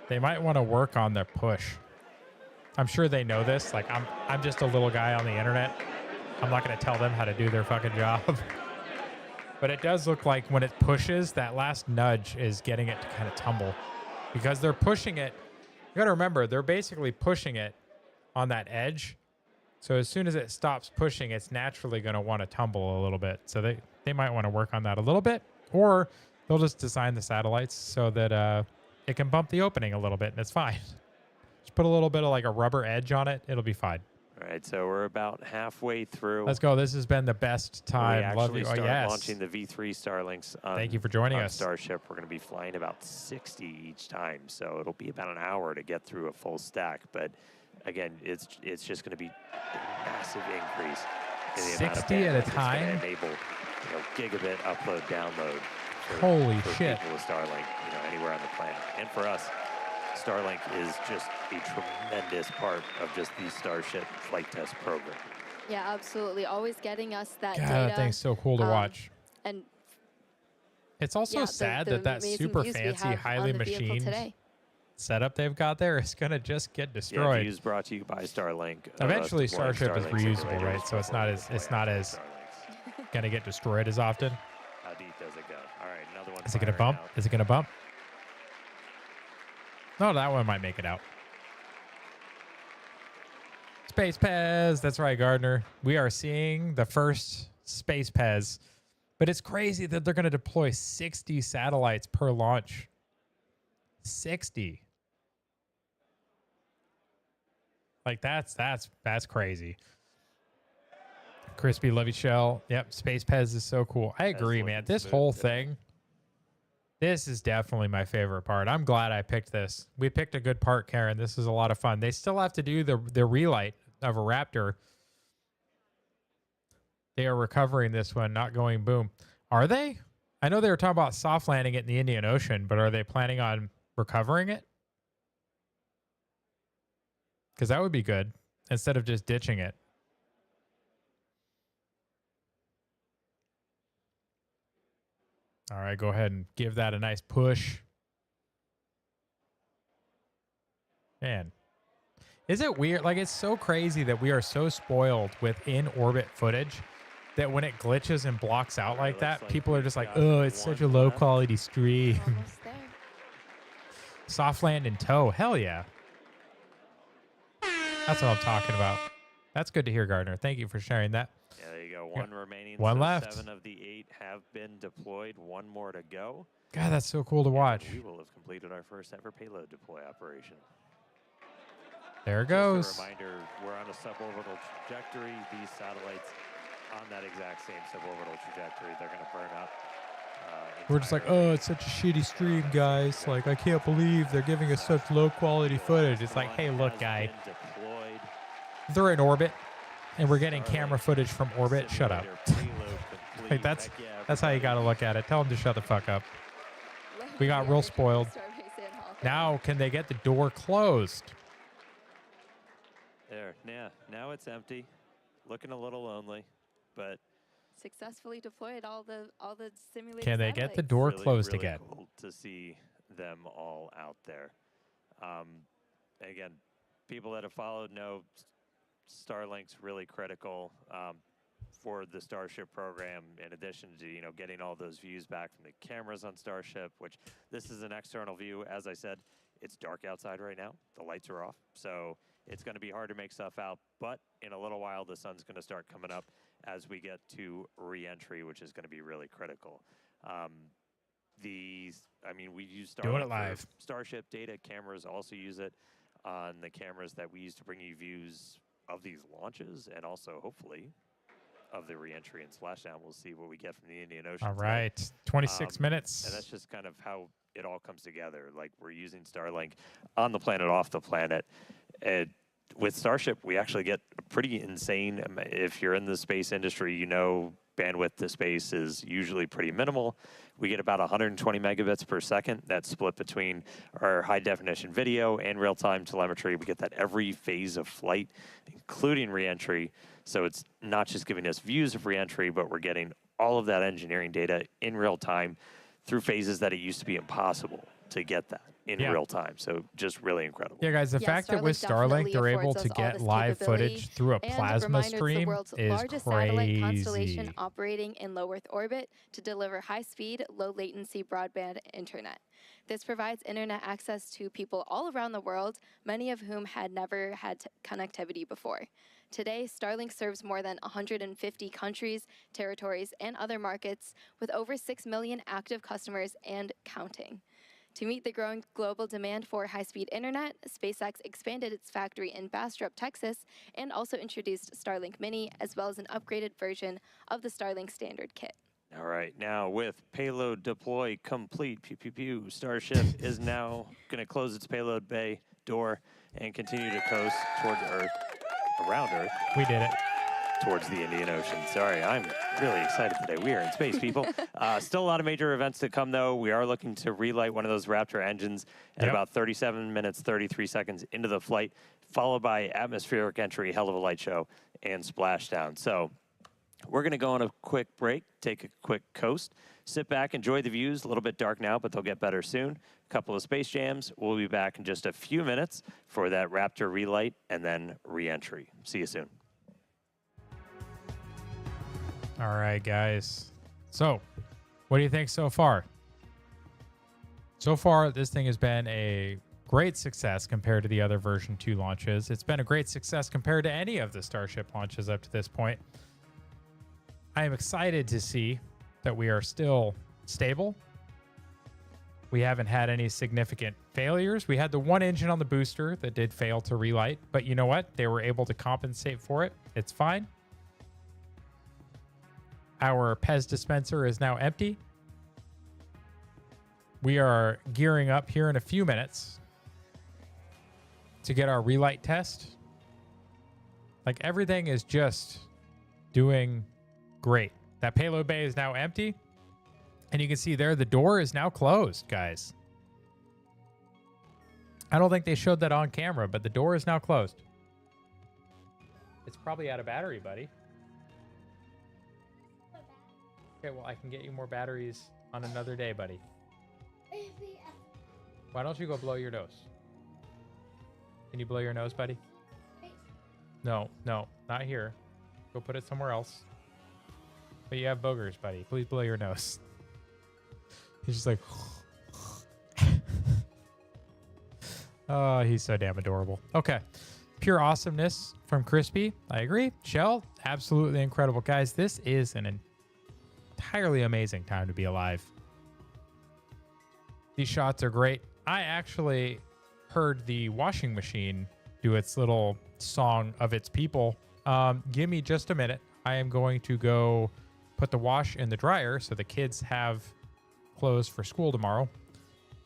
They might want to work on their push. I'm sure they know this. Like I'm just a little guy on the internet. I'm not going to tell them how to do their fucking job. But it does look like when it pushes, that last nudge is getting it to kind of tumble. Because they're pushing it. You got to remember, they're basically pushing it on that edge. So as soon as it stops pushing, it's naturally going to want to tumble a little bit. So they might want to work on that a little bit. Or they'll just design the satellites so that it can bump the opening a little bit and it's fine. Just put a little bit of like a rubber edge on it. It'll be fine. All right, so we're about halfway through. Let's go. This has been the best time. We Love you. actually Oh, start yes. launching the V3 Starlinks on, Thank you for joining on us. Starship. We're going to be flying about 60 each time, so it'll be about an hour to get through a full stack. But again, it's just going to be a massive increase in the amount of 60 at a bandwidth it's time? going to enable, gigabit upload download. Holy for shit. people with Starlink, anywhere on the planet, and for us. Starlink is just a tremendous part of just the Starship flight test program. Yeah, absolutely. Always getting us that God, data. that thing's so cool to watch. And It's also yeah, sad the that amazing super views we fancy, have highly on the vehicle machined today. setup they've got there is going to just get Yeah, destroyed. views brought to you by Starlink. Eventually, deploying Starship is Starlink reusable, simulators right? So it's before not we as deploy Starlinks. going to get destroyed as often. How deep does it go? All right, another one. Is it going to firing bump? out. Is it going to bump? No, that one might make it out. Space Pez. That's right, Gardner. We are seeing the first Space Pez. But it's crazy that they're going to deploy 60 satellites per launch. 60. Like that's crazy. Crispy Lovey Shell. Yep, Space Pez is so cool. I agree, man. This whole thing, this is definitely my favorite part. I'm glad I picked this. We picked a good part, Karen. This is a lot of fun. They still have to do the relight of a Raptor. They are recovering this one, not going boom. Are they? I know they were talking about soft landing it in the Indian Ocean, but are they planning on recovering it? Because that would be good instead of just ditching it. All right, go ahead and give that a nice push. Man, is it weird? Like, it's so crazy that we are so spoiled with in-orbit footage that when it glitches and blocks out like that, people are just like, oh, it's such a low-quality stream. Almost there. Soft land in tow. Hell yeah. That's what I'm talking about. That's good to hear, Gardner. Thank you for sharing that. Yeah, there you go. One remaining. One so left. 7 of the 8 have been deployed. 1 more to go. God, that's so cool to watch. We will have completed our first ever payload deploy operation. There it Just goes. a reminder, we're on a suborbital trajectory. These satellites on that exact same suborbital trajectory, they're going to burn up. We're just like, oh, it's such a shitty stream, guys. Like, I can't believe they're giving us such low quality footage. It's like, hey, look, guy, they're in orbit, and we're getting camera footage from orbit. Shut up. Like, that's how you got to look at it. Tell them to shut the fuck up. We got real spoiled. Now, can they get the door closed? There, yeah. Now it's empty, looking a little lonely, but Successfully deployed all the simulated Can they get the satellites. door really, closed really again? Cool to see them all out there. Again, people that have followed know Starlink's really critical for the Starship program. In addition to getting all those views back from the cameras on Starship, which this is an external view. As I said, it's dark outside right now. The lights are off, so it's going to be hard to make stuff out. But in a little while, the sun's going to start coming up as we get to re-entry, which is going to be really critical. We use Doing it Starlink live. for Starship data. Cameras also use it on the cameras that we use to bring you views of these launches, and also hopefully of the re-entry and splashdown. We'll see what we get from the Indian Ocean. All today. right. 26 minutes. And that's just kind of how it all comes together. Like, we're using Starlink on the planet, off the planet. With Starship, we actually get pretty insane. If you're in the space industry, bandwidth to space is usually pretty minimal. We get about 120 megabits per second. That's split between our high definition video and real-time telemetry. We get that every phase of flight, including re-entry. So it's not just giving us views of re-entry, but we're getting all of that engineering data in real time through phases that it used to be impossible to get that in real time. So just really incredible. Yeah, guys, the fact that with Starlink they're able to get live footage through a plasma stream is largest satellite constellation crazy. operating in low Earth orbit to deliver high-speed, low-latency broadband internet. This provides internet access to people all around the world, many of whom had never had connectivity before. Today, Starlink serves more than 150 countries, territories, and other markets, with over 6 million active customers and counting. To meet the growing global demand for high-speed internet, SpaceX expanded its factory in Bastrop, Texas, and also introduced Starlink Mini, as well as an upgraded version of the Starlink Standard kit. All right, now with payload deploy complete, pew, pew, pew, Starship is now going to close its payload bay door and continue to coast towards Earth, around Earth. We did it. Towards the Indian Ocean. Sorry, I'm really excited today. We are in space, people. Still a lot of major events to come, though. We are looking to relight one of those Raptor engines at about 37 minutes, 33 seconds into the flight, followed by atmospheric entry, hell of a light show, and splashdown. So we're going to go on a quick break, take a quick coast, sit back, enjoy the views. A little bit dark now, but they'll get better soon. A couple of space jams. We'll be back in just a few minutes for that Raptor relight and then re-entry. See you soon. All right, guys. So, what do you think so far? So far, this thing has been a great success compared to the other version 2 launches. It's been a great success compared to any of the Starship launches up to this point. I am excited to see that we are still stable. We haven't had any significant failures. We had the one engine on the booster that did fail to relight, but you know what? They were able to compensate for it. It's fine. Our Pez dispenser is now empty. We are gearing up here in a few minutes to get our relight test. Like, everything is just doing great. That payload bay is now empty. And you can see there, the door is now closed, guys. I don't think they showed that on camera, but the door is now closed. It's probably out of battery, buddy. Okay, well, I can get you more batteries on another day, buddy. Why don't you go blow your nose? Can you blow your nose, buddy? No, not here. Go put it somewhere else. But you have boogers, buddy. Please blow your nose. He's just like... Oh, he's so damn adorable. Okay. Pure awesomeness from Crispy. I agree. Shell, absolutely incredible. Guys, this is an entirely amazing time to be alive. These shots are great. I actually heard the washing machine do its little song of its people. Give me just a minute. I am going to go put the wash in the dryer so the kids have clothes for school tomorrow.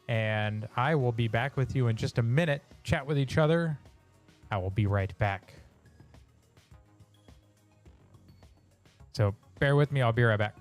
And I will be back with you in just a minute. Chat with each other. I will be right back. So bear with me. I'll be right back.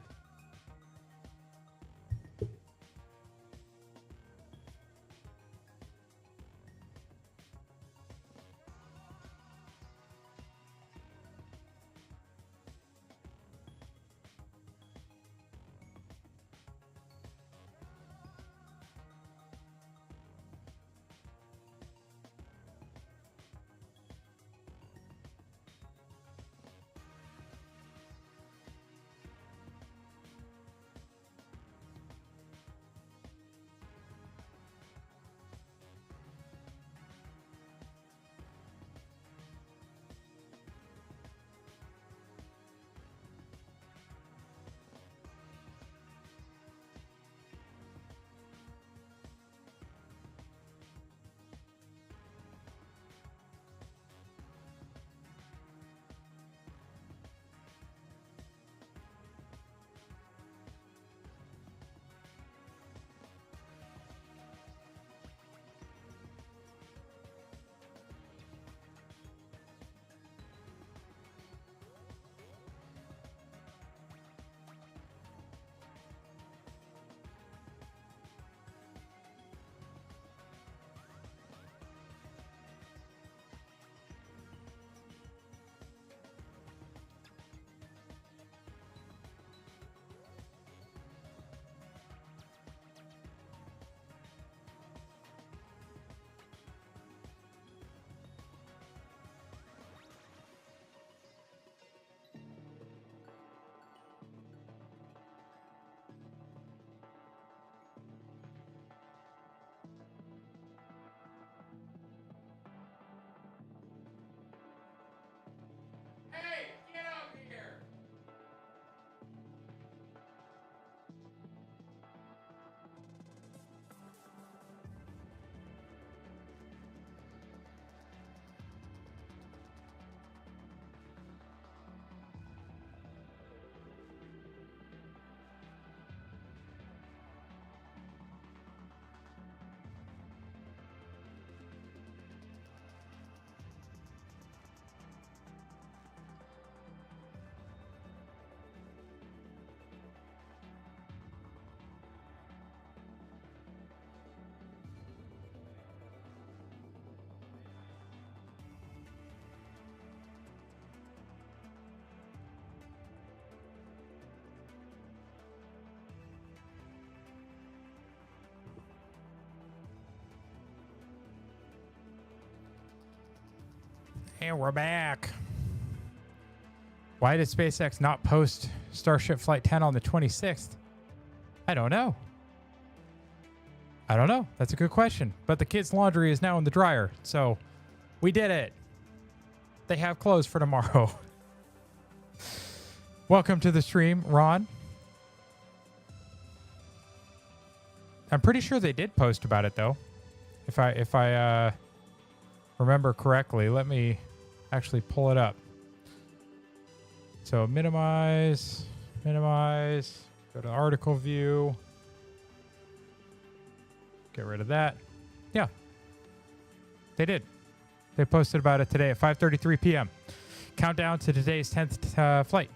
And we're back. Why did SpaceX not post Starship Flight 10 on the 26th? I don't know. That's a good question. But the kids' laundry is now in the dryer. So we did it. They have clothes for tomorrow. Welcome to the stream, Ron. I'm pretty sure they did post about it, though. If I remember correctly. Let me actually pull it up. So minimize, go to article view, get rid of that. Yeah, they did. They posted about it today at 5:33 p.m. Countdown to today's 10th flight.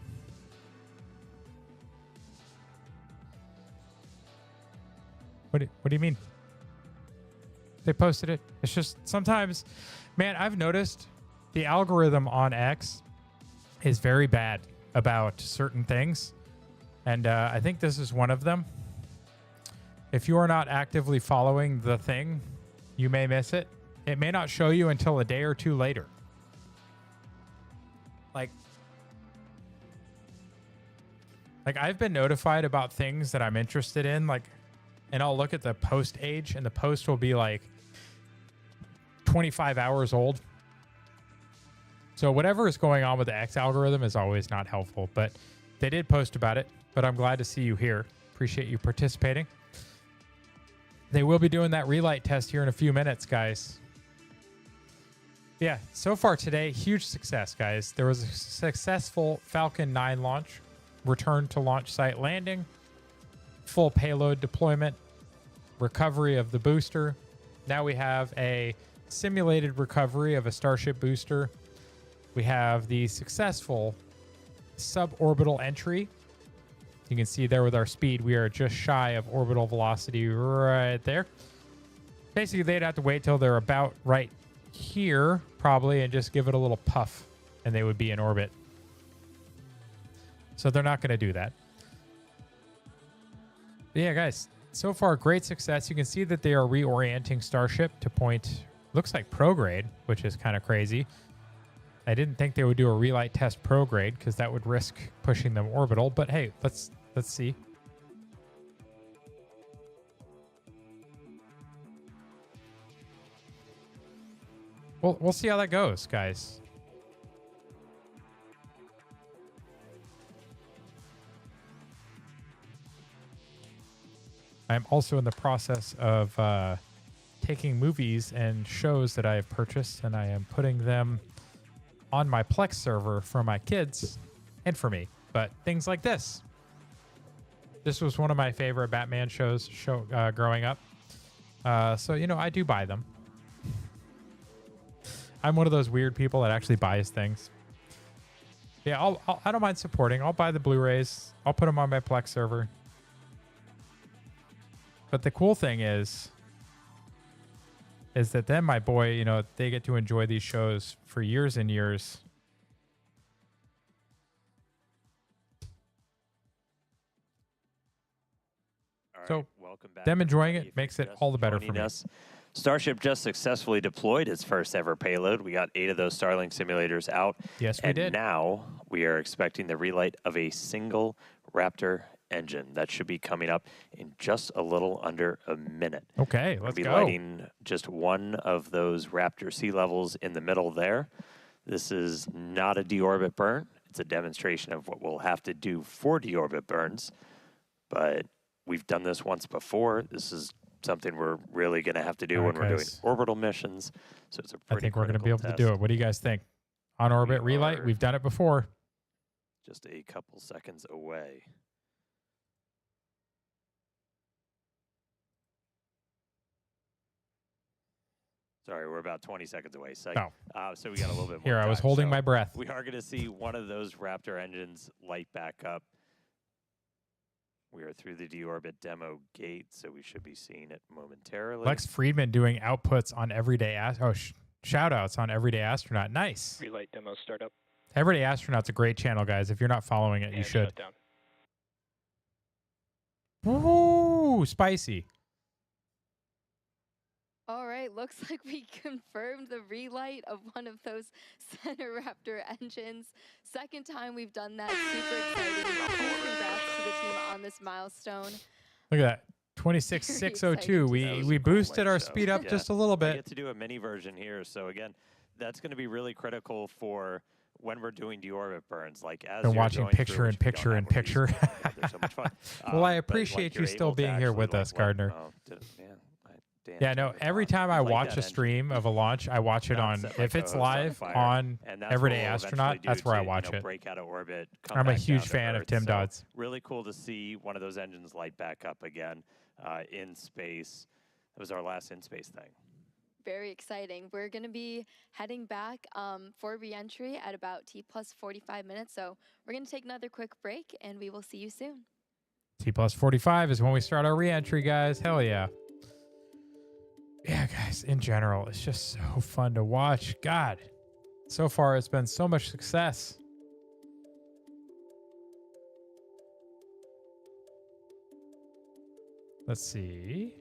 What do you mean? They posted it. It's just sometimes, man, I've noticed the algorithm on X is very bad about certain things. And I think this is one of them. If you are not actively following the thing, you may miss it. It may not show you until a day or two later. Like I've been notified about things that I'm interested in, and I'll look at the post age, and the post will be like 25 hours old. So whatever is going on with the X algorithm is always not helpful, but they did post about it. But I'm glad to see you here. Appreciate you participating. They will be doing that relight test here in a few minutes, guys. Yeah, so far today, huge success, guys. There was a successful Falcon 9 launch, return to launch site landing, full payload deployment, recovery of the booster. Now we have a simulated recovery of a Starship booster. We have the successful suborbital entry. You can see there with our speed, we are just shy of orbital velocity right there. Basically, they'd have to wait till they're about right here, probably, and just give it a little puff, and they would be in orbit. So they're not going to do that. But yeah, guys, so far, great success. You can see that they are reorienting Starship to point, looks like prograde, which is kind of crazy. I didn't think they would do a relight test prograde because that would risk pushing them orbital. But hey, let's see. We'll see how that goes, guys. I'm also in the process of taking movies and shows that I have purchased, and I am putting them on my Plex server for my kids and for me. But things like this. This was one of my favorite Batman shows growing up. So, you know, I do buy them. I'm one of those weird people that actually buys things. Yeah, I don't mind supporting. I'll buy the Blu-rays. I'll put them on my Plex server. But the cool thing is that then my boy, you know, they get to enjoy these shows for years and years. So welcome back. Them enjoying it makes it all the better for me. Starship just successfully deployed its first ever payload. We got 8 of those Starlink simulators out. Yes, we did. And now we are expecting the relight of a single Raptor engine. That should be coming up in just a little under a minute. Okay, let's be go. Lighting just one of those Raptor sea levels in the middle there. This is not a deorbit burn. It's a demonstration of what we'll have to do for deorbit burns. But we've done this once before. This is something we're really going to have to do when we're doing orbital missions. So it's a pretty I think we're going to be able test. to do it. What do you guys think? On orbit relight, we've done it before. Just a couple seconds away. Sorry, we're about 20 seconds away. So, so we got a little bit more Here, I was holding my breath. We are going to see one of those Raptor engines light back up. We are through the deorbit demo gate, so we should be seeing it momentarily. Lex Friedman doing outputs on Everyday shout outs on Everyday Astronaut. Nice. Relight demo startup. Everyday Astronaut's a great channel, guys. If you're not following it, you should. Ooh, spicy. All right, looks like we confirmed the relight of one of those Center Raptor engines. Second time we've done that. Super exciting. Huge congrats to the team on this milestone. Look at that. 26,602. We boosted our speed up just a little bit. We get to do a mini version here. So again, that's going to be really critical for when we're doing deorbit burns. Like as been you're watching going picture through, and picture and picture. They're so much fun. Well, I But, appreciate you're you still able to being here actually, with us, Gardner. Yeah, no, every time I watch a stream of a launch, I watch it on, if it's live on Everyday Astronaut, that's where I watch it. Break out of orbit, I'm a huge fan of Tim Dodds. Really cool to see one of those engines light back up again in space. That was our last in-space thing. Very exciting. We're going to be heading back for re-entry at about T plus 45 minutes. So we're going to take another quick break, and we will see you soon. T plus 45 is when we start our re-entry, guys. Hell yeah. Yeah, guys, in general, it's just so fun to watch. God, so far it's been so much success. Let's see.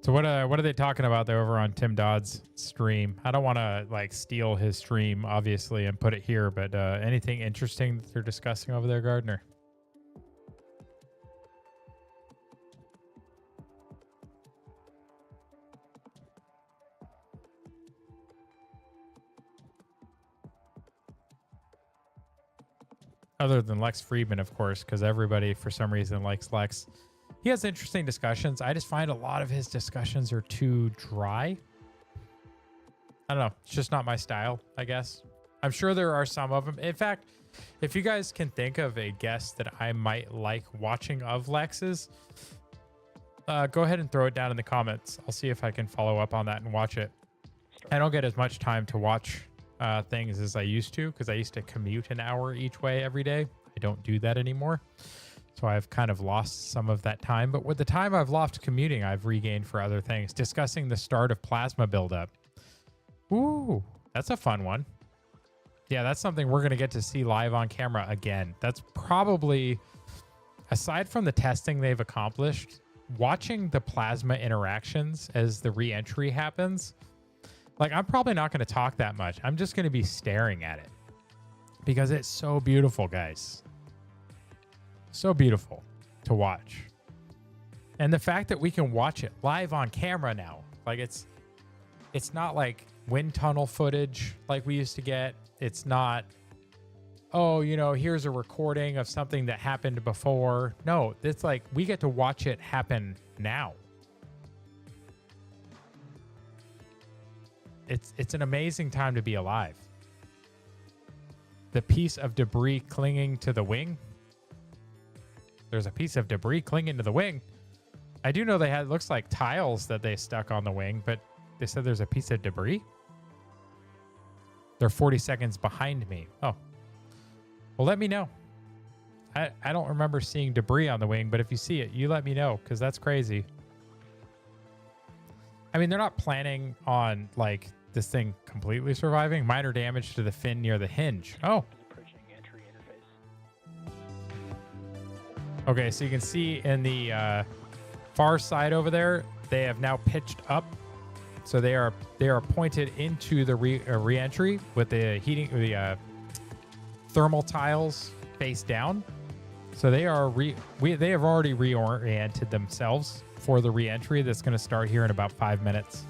So what are they talking about there over on Tim Dodd's stream? I don't want to like steal his stream, obviously, and put it here, but anything interesting that they're discussing over there, Gardner? Other than Lex Friedman, of course, because everybody, for some reason, likes Lex. He has interesting discussions. I just find a lot of his discussions are too dry. I don't know. It's just not my style, I guess. I'm sure there are some of them. In fact, if you guys can think of a guest that I might like watching of Lex's, go ahead and throw it down in the comments. I'll see if I can follow up on that and watch it. I don't get as much time to watch things as I used to, because I used to commute an hour each way every day. I don't do that anymore. So I've kind of lost some of that time. But with the time I've lost commuting, I've regained for other things. Discussing the start of plasma buildup. Ooh, that's a fun one. Yeah, that's something we're going to get to see live on camera again. That's probably, aside from the testing they've accomplished, watching the plasma interactions as the re-entry happens. Like, I'm probably not going to talk that much. I'm just going to be staring at it because it's so beautiful, guys. So beautiful to watch. And the fact that we can watch it live on camera now, like it's not like wind tunnel footage like we used to get. It's not, oh, you know, here's a recording of something that happened before. No, it's like we get to watch it happen now. It's an amazing time to be alive. The piece of debris clinging to the wing. There's a piece of debris clinging to the wing. I do know they had, looks like tiles that they stuck on the wing, but they said there's a piece of debris. They're 40 seconds behind me. Oh. Well, let me know. I don't remember seeing debris on the wing, but if you see it, you let me know, because that's crazy. I mean, they're not planning on, like, this thing completely surviving. Minor damage to the fin near the hinge. Oh. Okay, so you can see in the far side over there, they have now pitched up. So they are pointed into the re-entry with the thermal tiles face down. So they are they have already reoriented themselves for the re-entry that's going to start here in about 5 minutes.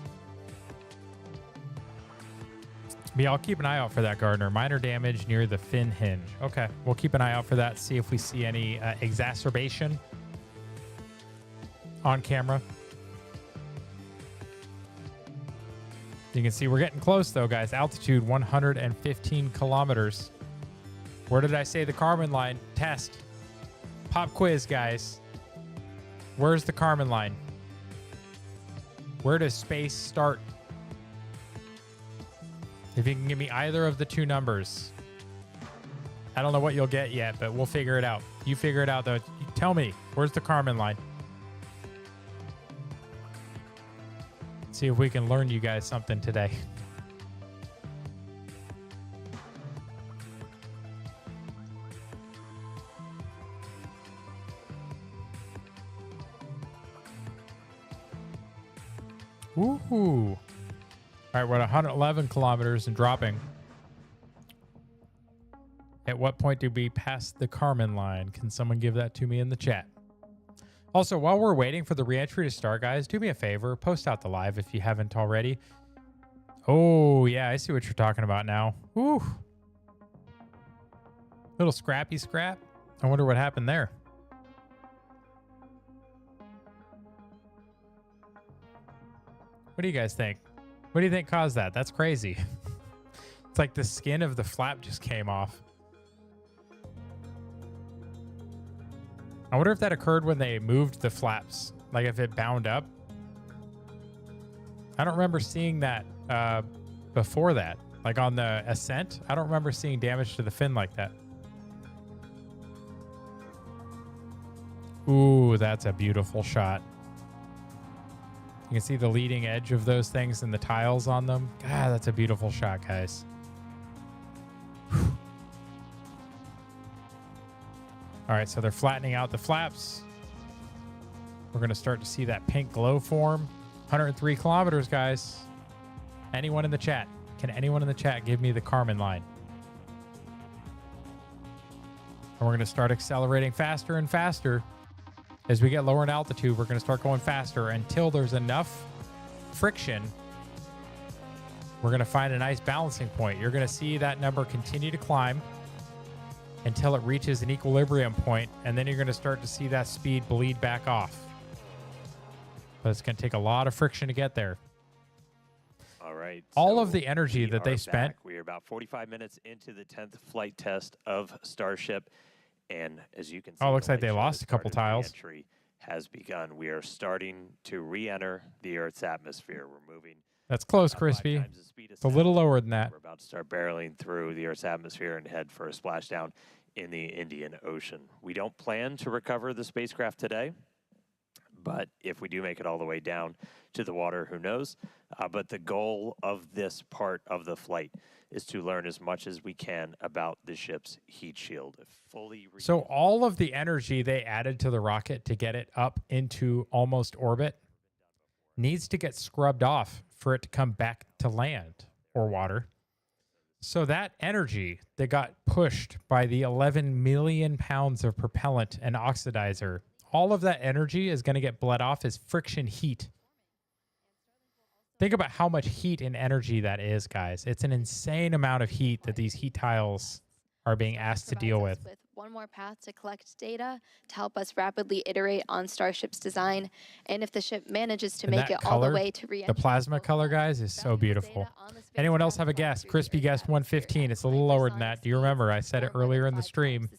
But yeah, I'll keep an eye out for that, Gardner. Minor damage near the fin hinge. Okay, we'll keep an eye out for that. See if we see any exacerbation on camera. You can see we're getting close, though, guys. Altitude 115 kilometers. Where did I say the Kármán line? Test. Pop quiz, guys. Where's the Kármán line? Where does space start? If you can give me either of the two numbers. I don't know what you'll get yet, but we'll figure it out. You figure it out, though. Tell me, where's the Kármán line? See if we can learn you guys something today. Woohoo. All right, we're at 111 kilometers and dropping. At what point do we pass the Kármán line? Can someone give that to me in the chat? Also, while we're waiting for the reentry to start, guys, do me a favor. Post out the live if you haven't already. Oh, yeah, I see what you're talking about now. Woo. Little scrappy scrap. I wonder what happened there. What do you guys think? What do you think caused that? That's crazy. It's like the skin of the flap just came off. I wonder if that occurred when they moved the flaps. Like if it bound up. I don't remember seeing that before that. Like on the ascent, I don't remember seeing damage to the fin like that. Ooh, that's a beautiful shot. You can see the leading edge of those things and the tiles on them. God, that's a beautiful shot, guys. Whew. All right, so they're flattening out the flaps. We're going to start to see that pink glow form. 103 kilometers, guys. Anyone in the chat? Can anyone in the chat give me the Kármán line? And we're going to start accelerating faster and faster. As we get lower in altitude, we're going to start going faster until there's enough friction. We're going to find a nice balancing point. You're going to see that number continue to climb. until it reaches an equilibrium point, and then you're going to start to see that speed bleed back off. But it's going to take a lot of friction to get there. All right. All so of the energy we that they are spent. back. We are about 45 minutes into the 10th flight test of Starship. And as you can see, Oh, it looks the like they light show lost that a couple started tiles. re-entry has begun. We are starting to re-enter the Earth's atmosphere. We're moving. That's close, about 5 Crispy. times the speed of It's a little sound. lower than that. We're about to start barreling through the Earth's atmosphere and head for a splashdown in the Indian Ocean. We don't plan to recover the spacecraft today, but if we do make it all the way down to the water, who knows? But the goal of this part of the flight is to learn as much as we can about the ship's heat shield. So all of the energy they added to the rocket to get it up into almost orbit needs to get scrubbed off for it to come back to land or water. So that energy that got pushed by the 11 million pounds of propellant and oxidizer, all of that energy is going to get bled off as friction heat. Think about how much heat and energy that is, guys. It's an insane amount of heat that these heat tiles are being asked to deal with. With one more path to collect data to help us rapidly iterate on Starship's design. And if the ship manages to And make that it all the color, way to re-entry, the plasma color, guys, is so beautiful. Anyone else have a guess? Crispy guessed 115. It's a little lower than that. Do you remember? I said it earlier in the stream.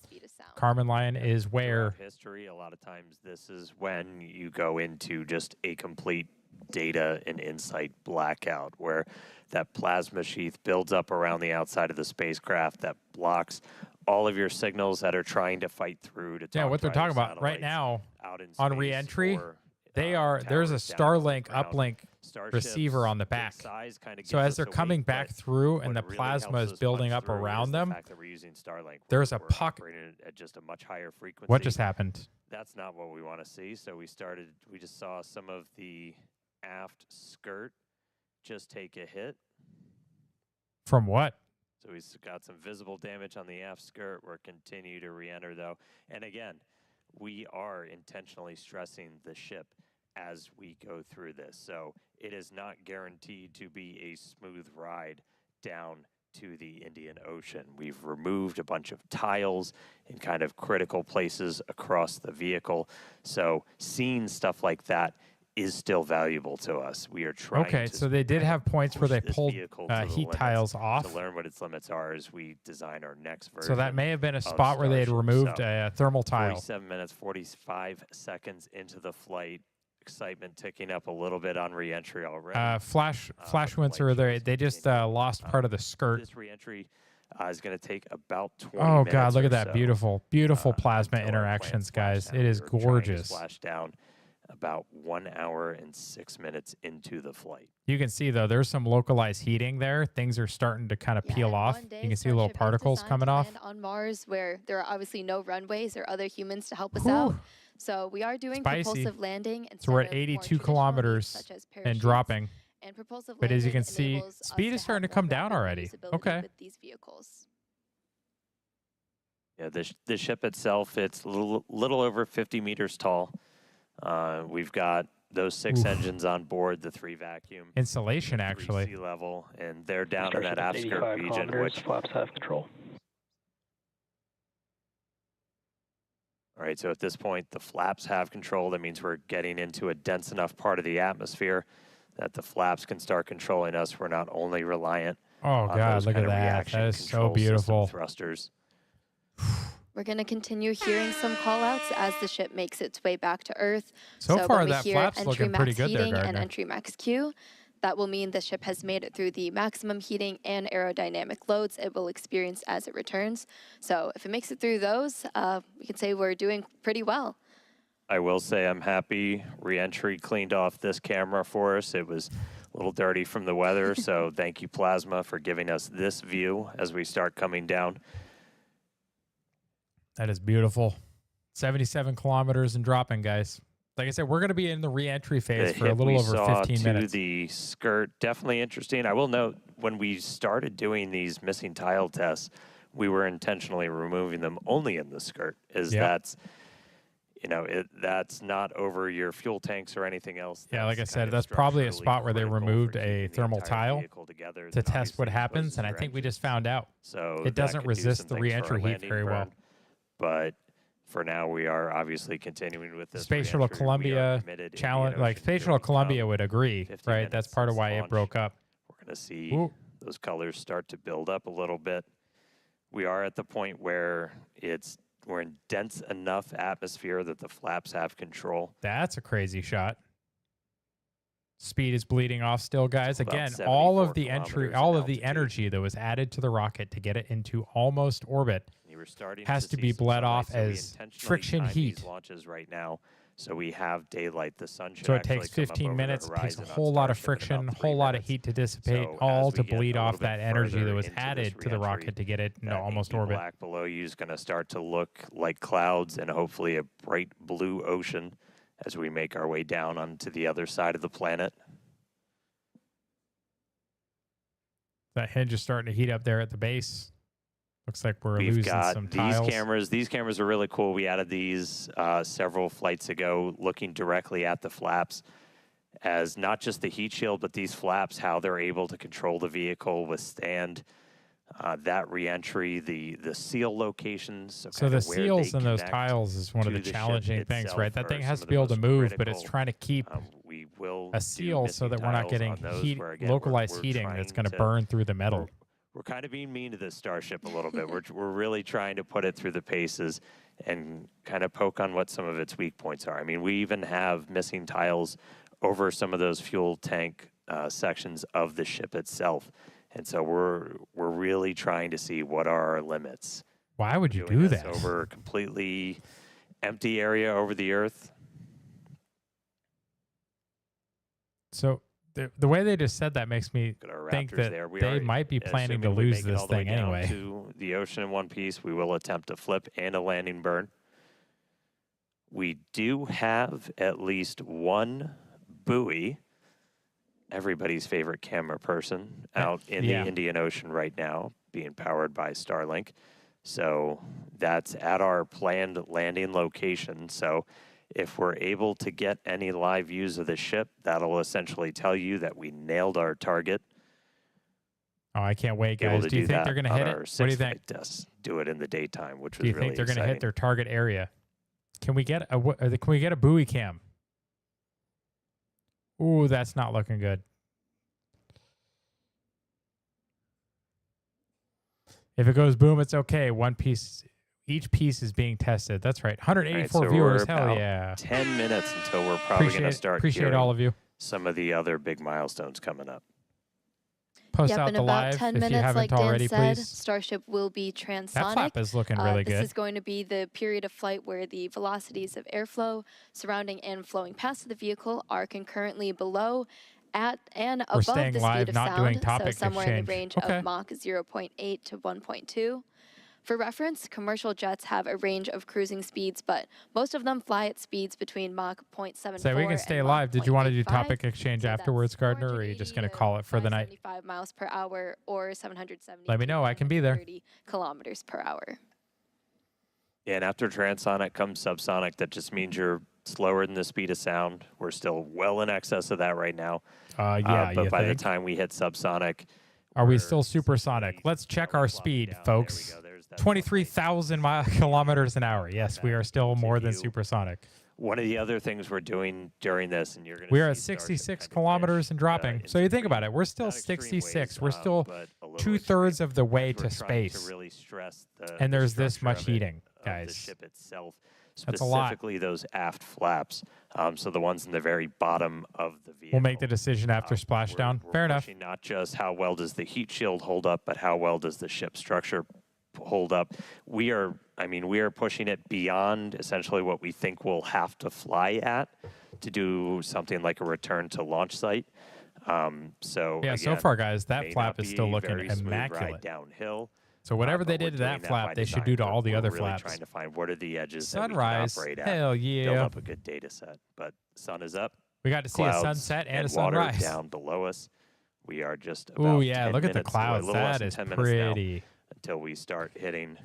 Carmen Lion is where Throughout history, a lot of times this is when you go into just a complete data and insight blackout, where that plasma sheath builds up around the outside of the spacecraft that blocks all of your signals that are trying to fight through to yeah, talk what they're to talking either about right satellites now out in on space re-entry. or, There's a towers down on the Starlink ground. uplink Starship's receiver on the big back. size kinda So gives as us they're a coming weight, back but through what and the really plasma helps is us building punch up through is around the them, fact that we're using Starlink. there's a We're pocket. operating at just a much higher frequency. What just happened? That's not what we want to see. So we just saw some of the aft skirt just take a hit. From what? So we've got some visible damage on the aft skirt. We're continue to re-enter though. And again, we are intentionally stressing the ship as we go through this. So it is not guaranteed to be a smooth ride down to the Indian Ocean. We've removed a bunch of tiles in kind of critical places across the vehicle. So seeing stuff like that is still valuable to us. We are trying Okay, to so they did have points where push they this pulled vehicle to the heat limits tiles to off. learn what its limits are as we design our next version. So that may have been a of spot where they had Starship. removed So, a thermal tile. 47 minutes, 45 seconds into the flight. Excitement ticking up a little bit on re-entry already. Flash but winds flight are there. shows They just continue. lost part of the skirt. This re-entry is going to take about 20 Oh minutes God, look or at that so, beautiful plasma until our interactions, planned guys. splashdown. It is We were trying to gorgeous. splash down about 1 hour and 6 minutes into the flight. You can see though, there's some localized heating there. Things are starting to kind of peel off. You can see little Starship is particles designed coming to off. land on Mars, where there are obviously no runways or other humans to help us Whew. out. So we are doing Spicy. propulsive landing instead So we're at of more 82 traditional means, kilometers such as and parachutes. dropping. And propulsive But as you landing can see, enables us speed is have starting to more come down rapid already. reusability Okay. with these vehicles. Yeah, the ship itself, it's a little over 50 meters tall. We've got those 6 Oof. engines on board, the 3 vacuum. Insulation, 3 actually. sea level, and they're down in Starship that is aft skirt 85 region, kilometers, which flaps have control. all right, so at this point, the flaps have control. That means we're getting into a dense enough part of the atmosphere that the flaps can start controlling us. We're not only reliant Oh on God, those look kind at of that. reaction That is so control system beautiful. thrusters. We're going to continue hearing some callouts as the ship makes its way back to Earth. So far, when we that hear flap's entry looking max pretty good there, heating and Gardner. entry max Q, that will mean the ship has made it through the maximum heating and aerodynamic loads it will experience as it returns. So if it makes it through those, we can say we're doing pretty well. I will say I'm happy re-entry cleaned off this camera for us. It was a little dirty from the weather, so thank you, Plasma, for giving us this view as we start coming down. That is beautiful. 77 kilometers and dropping, guys. Like I said, we're going to be in the re-entry phase The for a hit little we over saw 15 to minutes. the skirt, definitely interesting. I will note, when we started doing these missing tile tests, we were intentionally removing them only in the skirt, as Yep. that's that's not over your fuel tanks or anything else. Yeah, like I That's kind said, of that's probably a structurally spot where they critical for removed keeping a the thermal entire tile vehicle together to that test what obviously happens, exposes and I your think we just engines. found out So it that doesn't could do resist some the things for our re-entry heat landing very well. burn. But for now, we are obviously continuing with this Space Shuttle re-entry. We are Columbia committed. challenge, Indian like Ocean Space Shuttle doing Columbia would agree, 50 right? minutes That's part of since why it launch. broke up. We're going to see Ooh. those colors start to build up a little bit. We are at the point where we're in dense enough atmosphere that the flaps have control. That's a crazy shot. Speed is bleeding off still, guys. About Again, all of 74 the entry, kilometers all in of the altitude. energy that was added to the rocket to get it into almost orbit You were starting has to see be some bled sunlight, off so we as intentionally friction timed heat. These launches right now, so we have daylight. The sun should So it actually takes come up 15 over minutes, the it takes a horizon on whole lot of Starship in friction, about a whole 3 lot of minutes. heat to dissipate, So all as we to get bleed a off little bit that energy that further was into this added to the re-entry, rocket to get it into that almost inky orbit. black below you is going to start to look like clouds and hopefully a bright blue ocean as we make our way down onto the other side of the planet. That hinge is starting to heat up there at the base. Looks like we're We've losing got some these tiles. cameras. These cameras are really cool. We added these several flights ago, looking directly at the flaps as not just the heat shield, but these flaps, how they're able to control the vehicle, withstand that reentry, the seal locations. So the where seals they in those connect tiles is one of to the ship challenging things, itself right? That are thing some has of to the be able to most move, but it's critical. trying to keep We will a do seal so missing that we're not tiles getting on those heat, where, again, localized we're heating that's trying going to burn through the metal. We're kind of being mean to this Starship a little bit. We're really trying to put it through the paces and kind of poke on what some of its weak points are. I mean, we even have missing tiles over some of those fuel tank sections of the ship itself. And so we're really trying to see what are our limits. Why would you Doing do this that? over a completely empty area over the Earth. So the way they just said that makes me Look at our think Raptors that there. We they are might be planning to assuming we lose make it this all the way thing down anyway. to the ocean in one piece. We will attempt a flip and a landing burn. We do have at least one buoy, everybody's favorite camera person, out in the Indian Ocean right now, being powered by Starlink. So that's at our planned landing location. So if we're able to get any live views of the ship, that'll essentially tell you that we nailed our target. Oh, I can't wait, Able guys. to Do you think they're going to hit it? What do you think? Do it in the daytime, which was Do you really think they're going to exciting. hit their target area? Can we get a buoy cam? Ooh, that's not looking good. If it goes boom, it's okay. One piece, each piece is being tested. That's right. 184 All right, so viewers. we're Hell about yeah. 10 minutes until we're probably going to start Appreciate hearing all of you. some of the other big milestones coming up. Post Yep, out in the about live 10 if minutes, you haven't like Dan already, said, please. Starship will be transonic. That flap is looking really This good. is going to be the period of flight where the velocities of airflow surrounding and flowing past the vehicle are concurrently below, at, and We're above staying the live, speed of not sound, doing topic so somewhere in exchange. the range Okay. of Mach 0.8 to 1.2. For reference, commercial jets have a range of cruising speeds, but most of them fly at speeds between Mach 0.74 So we can stay and live. Mach Did you want to do 0.85. topic exchange So that's afterwards, Gardner, or are you just going to call it for the night? 575 miles per hour or 770 Let me know. I can be there. 30 kilometers per hour. Yeah, and after transonic comes subsonic. That just means you're slower than the speed of sound. We're still well in excess of that right now. Yeah, but you by think? the time we hit subsonic, Are we we're still supersonic? essentially Let's check belly our flopping speed, down. folks. There we go. There's that 23,000 kilometers an hour. Yes, we are still more than Continue. supersonic. One of the other things we're doing during this, and you're going to We are at 66 kilometers and dropping. So you think about it. We're still 66. We're still 2/3 of the way to space. To really stress And there's this structure much of it, heating, of guys. The ship itself, That's a lot. specifically those aft flaps. So the ones in the very bottom of the vehicle. We'll make the decision after splashdown. We're Fair enough. pushing not just how well does the heat shield hold up, but how well does the ship structure hold up. We are pushing it beyond essentially what we think we'll have to fly at to do something like a return to launch site. So Yeah, so again, far, guys, may that not flap is be still a looking very smooth ride immaculate. downhill. So whatever they but did we're to that doing by flap, they should design. do to all the We're other really flaps. trying to find what are the edges Sunrise, that we can operate at. hell Build yeah. up a good data set. But sun is up. We got to see a Clouds sunset and a water sunrise. down below us. We are just about Oh yeah, 10 look at the minutes, a clouds. little less That than is 10 minutes now pretty. until we start hitting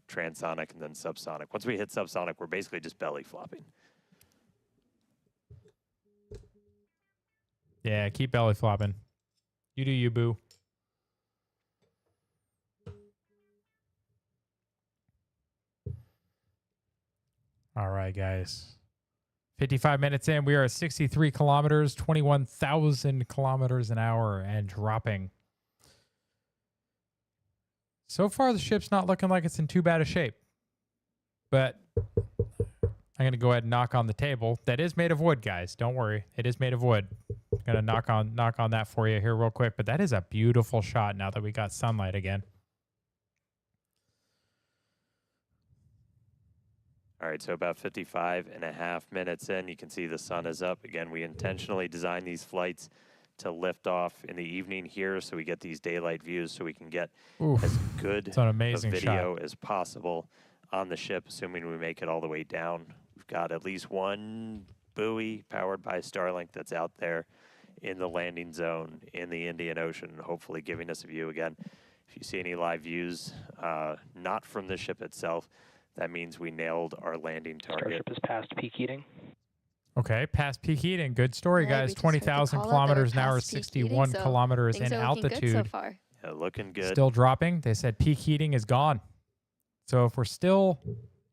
transonic, and then subsonic. Once we hit subsonic, we're basically just belly flopping. Yeah, keep belly flopping. You do you, boo. All right, guys. 55 minutes in, we are at 63 kilometers, 21,000 kilometers an hour, and dropping. So far, the ship's not looking like it's in too bad a shape. But I'm going to go ahead and knock on the table. That is made of wood, guys. Don't worry. It is made of wood. I'm going to knock on that for you here real quick. But that is a beautiful shot now that we got sunlight again. All right, so about 55 and a half minutes in, you can see the sun is up. Again, we intentionally designed these flights to lift off in the evening here so we get these daylight views so we can get as good It's an amazing a video shot. as possible on the ship, assuming we make it all the way down. We've got at least one buoy powered by Starlink that's out there in the landing zone in the Indian Ocean, hopefully giving us a view again. If you see any live views, not from the ship itself, that means we nailed our landing target. Starship is past peak heating. Okay, past peak heating. Good story, Hey, guys. we just heard the 20,000 call out kilometers an there, hour, past peak 61 heating, so kilometers things in are looking good altitude. so far. Yeah, looking good. Still dropping. They said peak heating is gone. So if we're still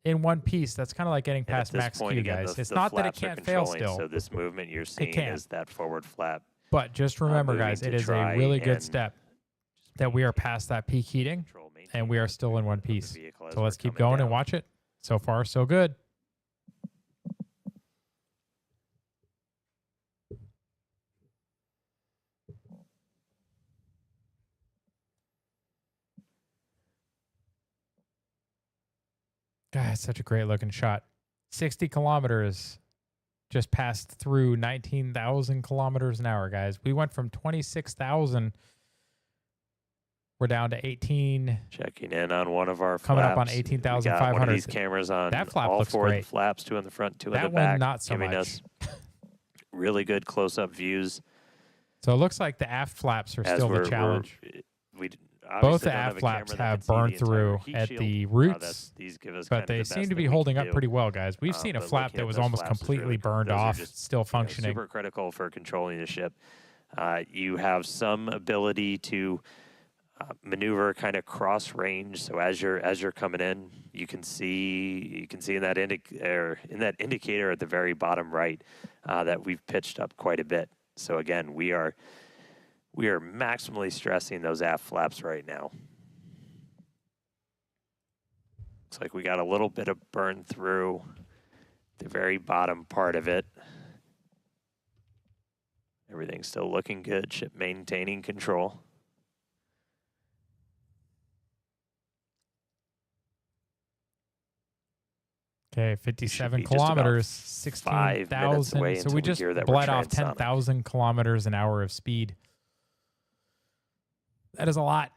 in one piece, that's kind of like getting And past at this max point, Q, again, guys. the It's not that it flaps are can't fail controlling, still. So this movement you're seeing can. is that forward flap. But just remember, moving guys, to it is a try really good and step that we are past that peak heating and we are still in one piece. So let's keep going and watch it. So far, so good. God, it's such a great looking shot. 60 kilometers just passed through 19,000 kilometers an hour, guys. We went from 26,000. We're down to 18. Checking in on one of our coming flaps. up on We got 18,500. one of these cameras on That flap all looks four great. of the flaps, two in the front, two in That the one, back, not so giving much. us really good close-up views. So it looks like the aft flaps are as still the we're- challenge. We Both obviously the don't have aft a flaps camera that have can see the burned entire through heat at shield. the roots, These give us but kind of they the seem best to be that we holding can up do. pretty well, guys. We've seen a But flap looking that at was those almost flaps is completely really cool. burned Those are off, just, still you know, functioning. super critical for controlling the ship. You have some ability to maneuver kind of cross range. So as you're coming in, you can see in that indicator at the very bottom right that we've pitched up quite a bit. So again, we are maximally stressing those aft flaps right now. Looks like we got a little bit of burn through the very bottom part of it. Everything's still looking good. Ship maintaining control. Okay, 57 be just about kilometers, 5 minutes away 16,000. So until we we just hear that we're bled off transonic. 10,000 kilometers an hour of speed. That is a lot.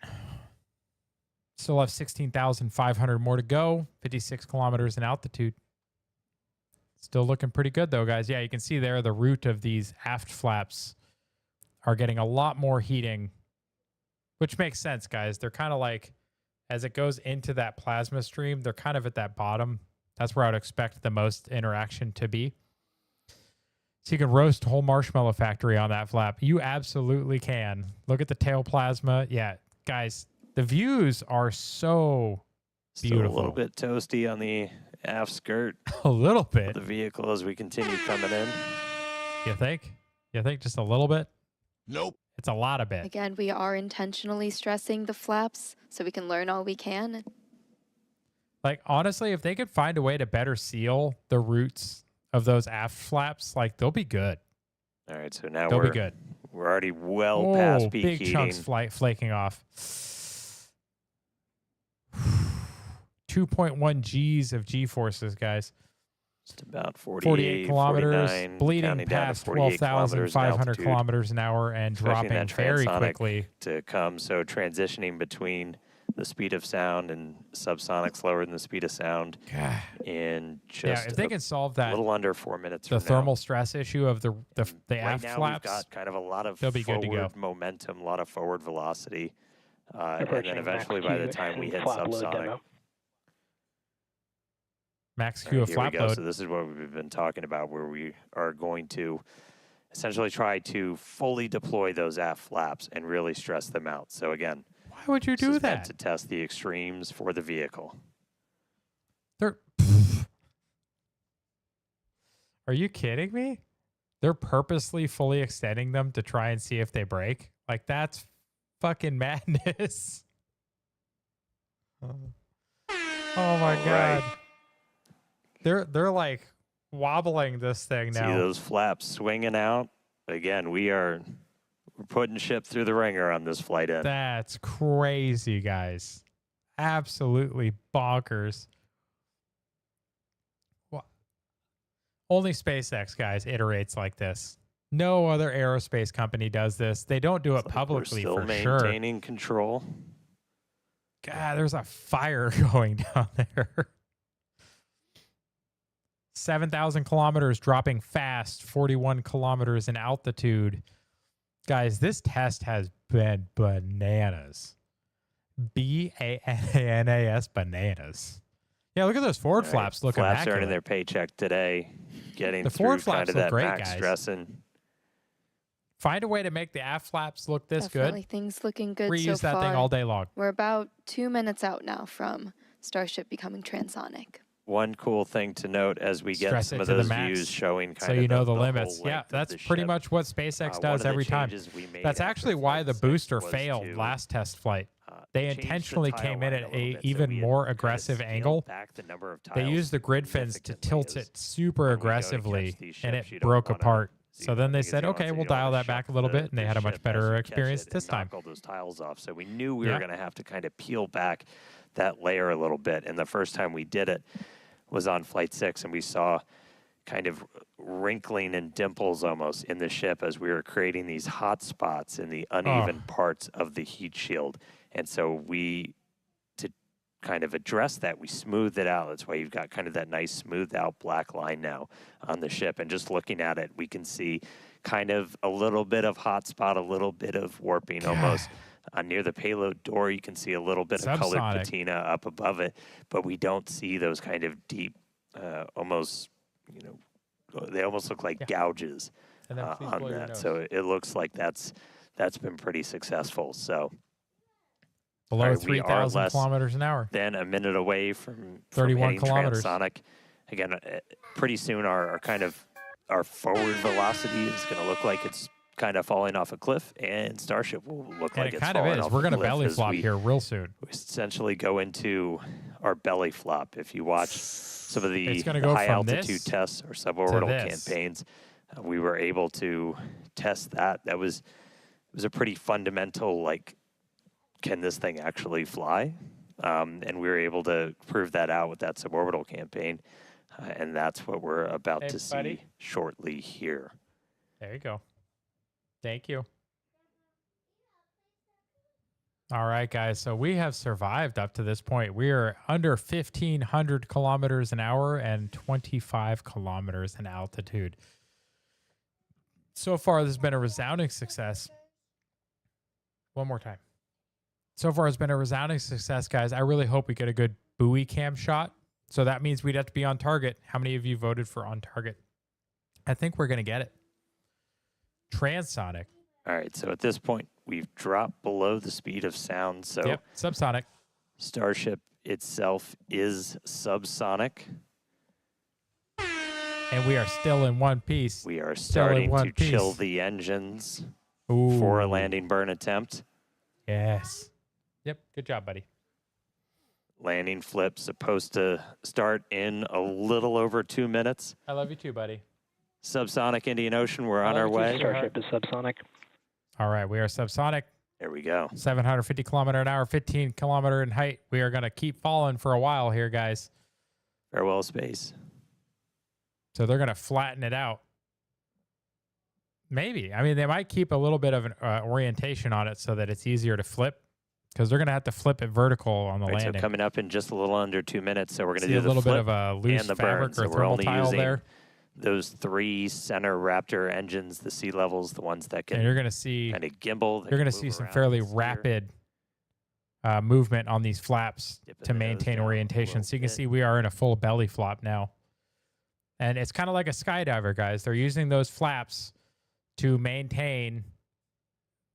Still have 16,500 more to go, 56 kilometers in altitude. Still looking pretty good, though, guys. Yeah, you can see there the root of these aft flaps are getting a lot more heating, which makes sense, guys. They're kind of like, as it goes into that plasma stream, they're kind of at that bottom. That's where I would expect the most interaction to be. So you can roast a whole marshmallow factory on that flap. You absolutely can. Look at the tail plasma. Yeah, guys, the views are so beautiful. Still a little bit toasty on the aft skirt A little of bit. the vehicle as we continue coming in. You think? You think just a little bit? Nope. It's a lot of bit. Again, we are intentionally stressing the flaps so we can learn all we can. Like, honestly, if they could find a way to better seal the roots of those aft flaps, like, they'll be good. All right, so now They'll be good. we're already well past peak big heating. chunks flaking off. 2.1 Gs of G-forces, guys. Just about 48 kilometers, 49, bleeding counting down to past 48 kilometers in 12,500 altitude. kilometers an hour and Expecting dropping that very transonic quickly. to come. So transitioning between the speed of sound and subsonic slower than the speed of sound God. in Yeah, just if they can solve that, little under 4 minutes the from thermal stress issue of the now. Right aft now flaps, we've got kind of a lot of they'll be good to go. forward momentum, a lot of forward velocity, and then Approaching eventually max by the Q time we and hit flap load subsonic, demo. Max All Q right, of here we flap go. load. So this is what we've been talking about, where we are going to essentially try to fully deploy those aft flaps and really stress them out. So again, Why would you this do is meant that? to test the extremes for the vehicle. They're Are you kidding me? They're purposely fully extending them to try and see if they break. Like, that's fucking madness. Oh my All god. right. They're like wobbling this thing See now. those flaps swinging out? Again, we're putting ship through the ringer on this flight in. That's crazy, guys. Absolutely bonkers. Well, only SpaceX, guys, iterates like this. No other aerospace company does this. They don't do it Looks like publicly we're for still sure. maintaining control. God, there's a fire going down there. 7,000 kilometers, dropping fast, 41 kilometers in altitude. Guys, this test has been bananas. B-A-N-A-N-A-S, bananas. Yeah, look at those forward All right, flaps look flaps immaculate. earning their paycheck today, getting The through forward kind flaps of look that great, max guys. stressing. Find a way to make the aft flaps look this Definitely good. things looking good Reuse so that far. thing all day long. We're about 2 minutes out now from Starship becoming transonic. One cool thing to note as we get Stress some it of to the those max, views showing kind so of you know the whole limits. Yeah, length of that's the pretty ship. much what SpaceX One does of the every time. changes we made That's after actually why Flight the 6 booster was failed to, last test flight. They change the intentionally tile came in line at a little a bit, so even we had more kinda aggressive scaled angle. back the number of They tiles used the grid fins to significantly tilt as it super when we go to aggressively, catch these and ships, it you don't broke wanna apart. see So one then they because said, you don't okay, want we'll to- you don't dial wanna that back a shock little the- bit, and they the had a ship much as better you catch experience it and this time. knock all those tiles off. So we knew we Yeah. were going to have to kind of peel back that layer a little bit. And the first time we did it was on Flight 6, and we saw kind of wrinkling and dimples almost in the ship as we were creating these hot spots in the uneven parts of the heat shield. And so to kind of address that, we smoothed it out. That's why you've got kind of that nice smoothed out black line now on the ship. And just looking at it, we can see kind of a little bit of hot spot, a little bit of warping almost. Near the payload door, you can see a little bit of colored Subsonic. patina up above it, but we don't see those kind of deep, almost, they almost look like gouges And then please on blow your that. nose. So it looks like that's been pretty successful. So Below all right, we are 3,000 less kilometers an hour. then a minute away from 31 hitting kilometers. transonic. Again, pretty soon our forward velocity is going to look like it's kind of falling off a cliff, and Starship will look And like it it's kind of falling is. off We're a going to cliff belly as flop we here real soon. essentially go into our belly flop. If you watch some of the It's gonna go high from altitude this tests or suborbital this. campaigns, we were able to test that. It was a pretty fundamental, like, can this thing actually fly? And we were able to prove that out with that suborbital campaign. And that's what we're about Hey, to buddy. see shortly here. There you go. Thank you. All right, guys. So we have survived up to this point. We are under 1,500 kilometers an hour and 25 kilometers in altitude. So far, this has been a resounding success. One more time. So far, it's been a resounding success, guys. I really hope we get a good buoy cam shot. So that means we'd have to be on target. How many of you voted for on target? I think we're going to get it. Transonic. All right, so at this point, we've dropped below the speed of sound. So Yep, subsonic. Starship itself is subsonic. And we are still in one piece. We are Still in starting one to chill piece. the engines Ooh. for a landing burn attempt. Yes. Yep, good job, buddy. Landing flip supposed to start in a little over 2 minutes. I love you too, buddy. Subsonic Indian Ocean, we're I on love our you too, way. sweetheart. Starship is subsonic. All right, we are subsonic. There we go. 750 kilometer an hour, 15 kilometer in height. We are going to keep falling for a while here, guys. Farewell, space. So they're going to flatten it out. Maybe. I mean, they might keep a little bit of an orientation on it so that it's easier to flip, because they're going to have to flip it vertical on the All right, so landing. coming up in just a little under 2 minutes, so we're going to See do a the little flip bit of a loose and the fabric burn. So or we're thermal only tile using there. those 3 center Raptor engines, the sea levels, the ones that And can you're going to see kind of gimbal. you're going to see some fairly rapid movement on these flaps Dipping to the nose maintain down a orientation. little So you can bit. see we are in a full belly flop now. And it's kind of like a skydiver, guys. They're using those flaps to maintain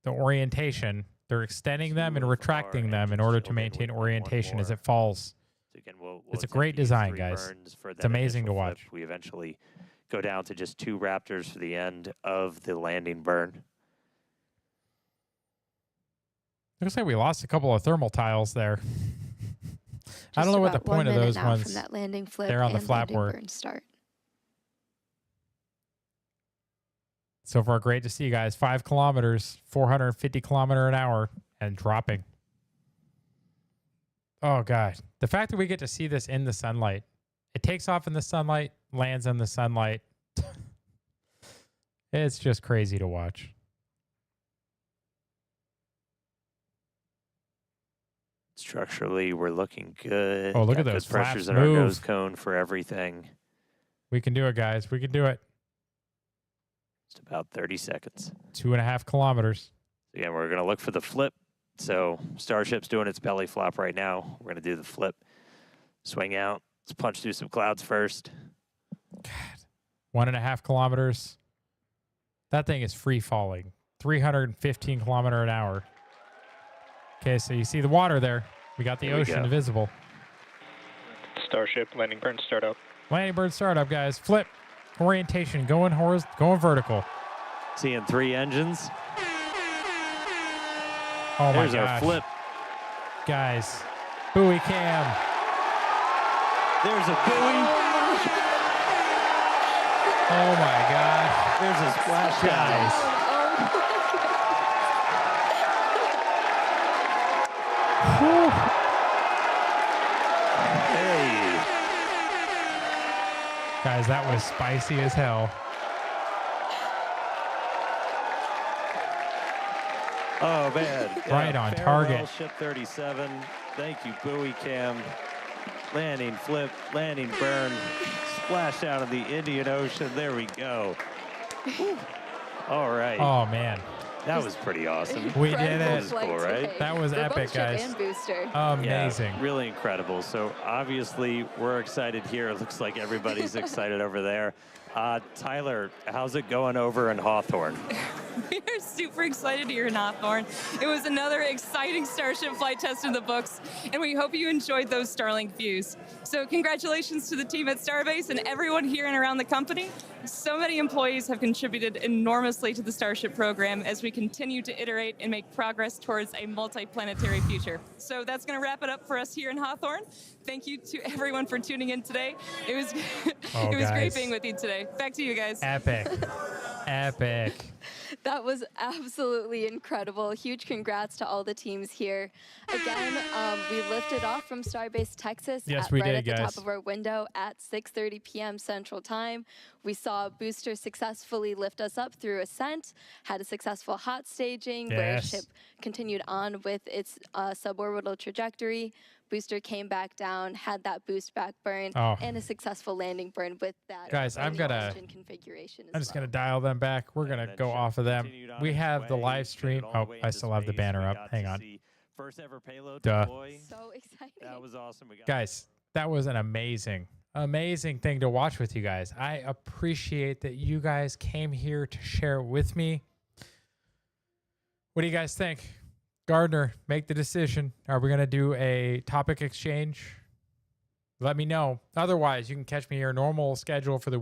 the orientation. They're extending them and Two of retracting our them in engines order chilled to in maintain with one orientation as more. it falls. So again, we'll It's a attempt great to use design, 3 guys. burns for It's that amazing to initial flip. watch. We eventually go down to just 2 Raptors for the end of the landing burn. Looks like we lost a couple of thermal tiles there. I don't Just know what the about 1 point of minute those now ones from that landing flip there on the and flap landing were. burn start. So far, great to see, guys. 5 kilometers, 450 kilometer an hour, and dropping. Oh, God. The fact that we get to see this in the sunlight. It takes off in the sunlight, lands in the sunlight. It's just crazy to watch. Structurally, we're looking good. Oh, look at Got those good pressures flaps in our move. nose cone for everything. We can do it, guys. We can do it. Just about 30 seconds. 2.5 kilometers. Again, we're going to look for the flip. So Starship's doing its belly flop right now. We're going to do the flip. Swing out. Let's punch through some clouds first. God. 1.5 kilometers. That thing is free falling. 315 kilometer an hour. Okay, so you see the water there. We got the Here we ocean go. visible. Starship landing burn startup. Landing bird startup, guys. Flip. Orientation. Going vertical. Seeing 3 engines. Oh, There's my our gosh. flip. Guys. Buoy cam. There's a buoy. Oh, my God. There's a splash Guys. guys. Whew. Hey. Guys, that was spicy as hell. Oh, man. Right on farewell, target. Ship 37. Thank you, buoy cam. Landing flip, landing burn. Splash out of the Indian Ocean. There we go. Whew. All right. Oh, man. That was pretty awesome. We did Incredible it. That was flight cool, right? today That was for both epic, ship guys. and booster. Amazing. Yeah, really incredible. So obviously we're excited here. It looks like everybody's excited over there. Tyler, how's it going over in Hawthorne? We are super excited here in Hawthorne. It was another exciting Starship flight test in the books, and we hope you enjoyed those Starlink views. So congratulations to the team at Starbase and everyone here and around the company. So many employees have contributed enormously to the Starship program as we continue to iterate and make progress towards a multi-planetary future. So that's going to wrap it up for us here in Hawthorne. Thank you to everyone for tuning in today. It was Oh, it was great guys. being with you today. Back to you guys. Epic. Epic. That was absolutely incredible. Huge congrats to all the teams here. Again, we lifted off from Starbase, Texas. Yes, we right did, at the guys. top of our window at 6:30 p.m. Central Time. We saw Booster successfully lift us up through ascent, had a successful hot staging where Yes. ship continued on with its suborbital trajectory. Booster came back down, had that boost back burn, Oh. and a successful landing burn with that. Guys, I'm landing gonna- engine configuration as I'm just well. going to dial them back. We're going And to then go ship off of them. continued on We its have the way, live made it stream. all the Oh, way I into still have the space. banner We up. got Hang to on. see first ever payload Duh. deploy. So exciting. That was awesome. We got Guys, that was an amazing thing to watch with you guys. I appreciate that you guys came here to share it with me. What do you guys think? Gardner, make the decision. Are we going to do a topic exchange? Let me know. Otherwise, you can catch me here. Normal schedule for the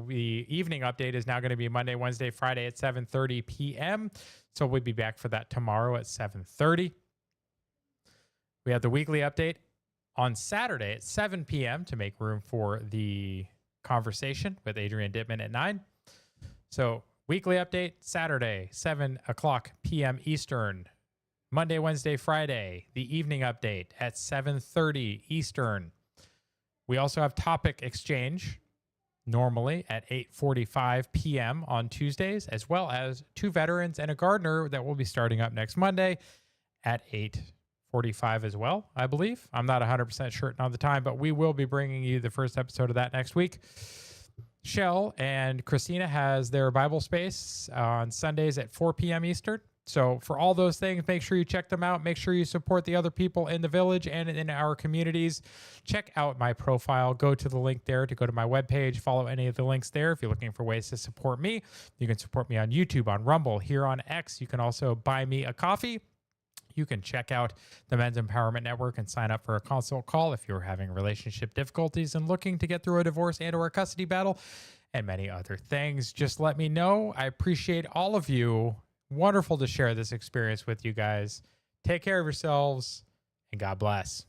evening update is now going to be Monday, Wednesday, Friday at 7:30 p.m. So we'll be back for that tomorrow at 7:30. We have the weekly update on Saturday at 7 p.m. to make room for the conversation with Adrian Dittman at 9. So weekly update, Saturday, 7 o'clock p.m. Eastern. Monday, Wednesday, Friday, the evening update at 7:30 Eastern. We also have topic exchange normally at 8:45 p.m. on Tuesdays, as well as 2 veterans and a gardener that will be starting up next Monday at 8:45 as well, I believe. I'm not 100% certain on the time, but we will be bringing you the first episode of that next week. Shell and Christina has their Bible space on Sundays at 4 p.m. Eastern. So for all those things, make sure you check them out. Make sure you support the other people in the village and in our communities. Check out my profile. Go to the link there to go to my webpage. Follow any of the links there. If you're looking for ways to support me, you can support me on YouTube, on Rumble, here on X. You can also buy me a coffee. You can check out the Men's Empowerment Network and sign up for a consult call if you're having relationship difficulties and looking to get through a divorce and or a custody battle, and many other things. Just let me know. I appreciate all of you. Wonderful to share this experience with you guys. Take care of yourselves, and God bless.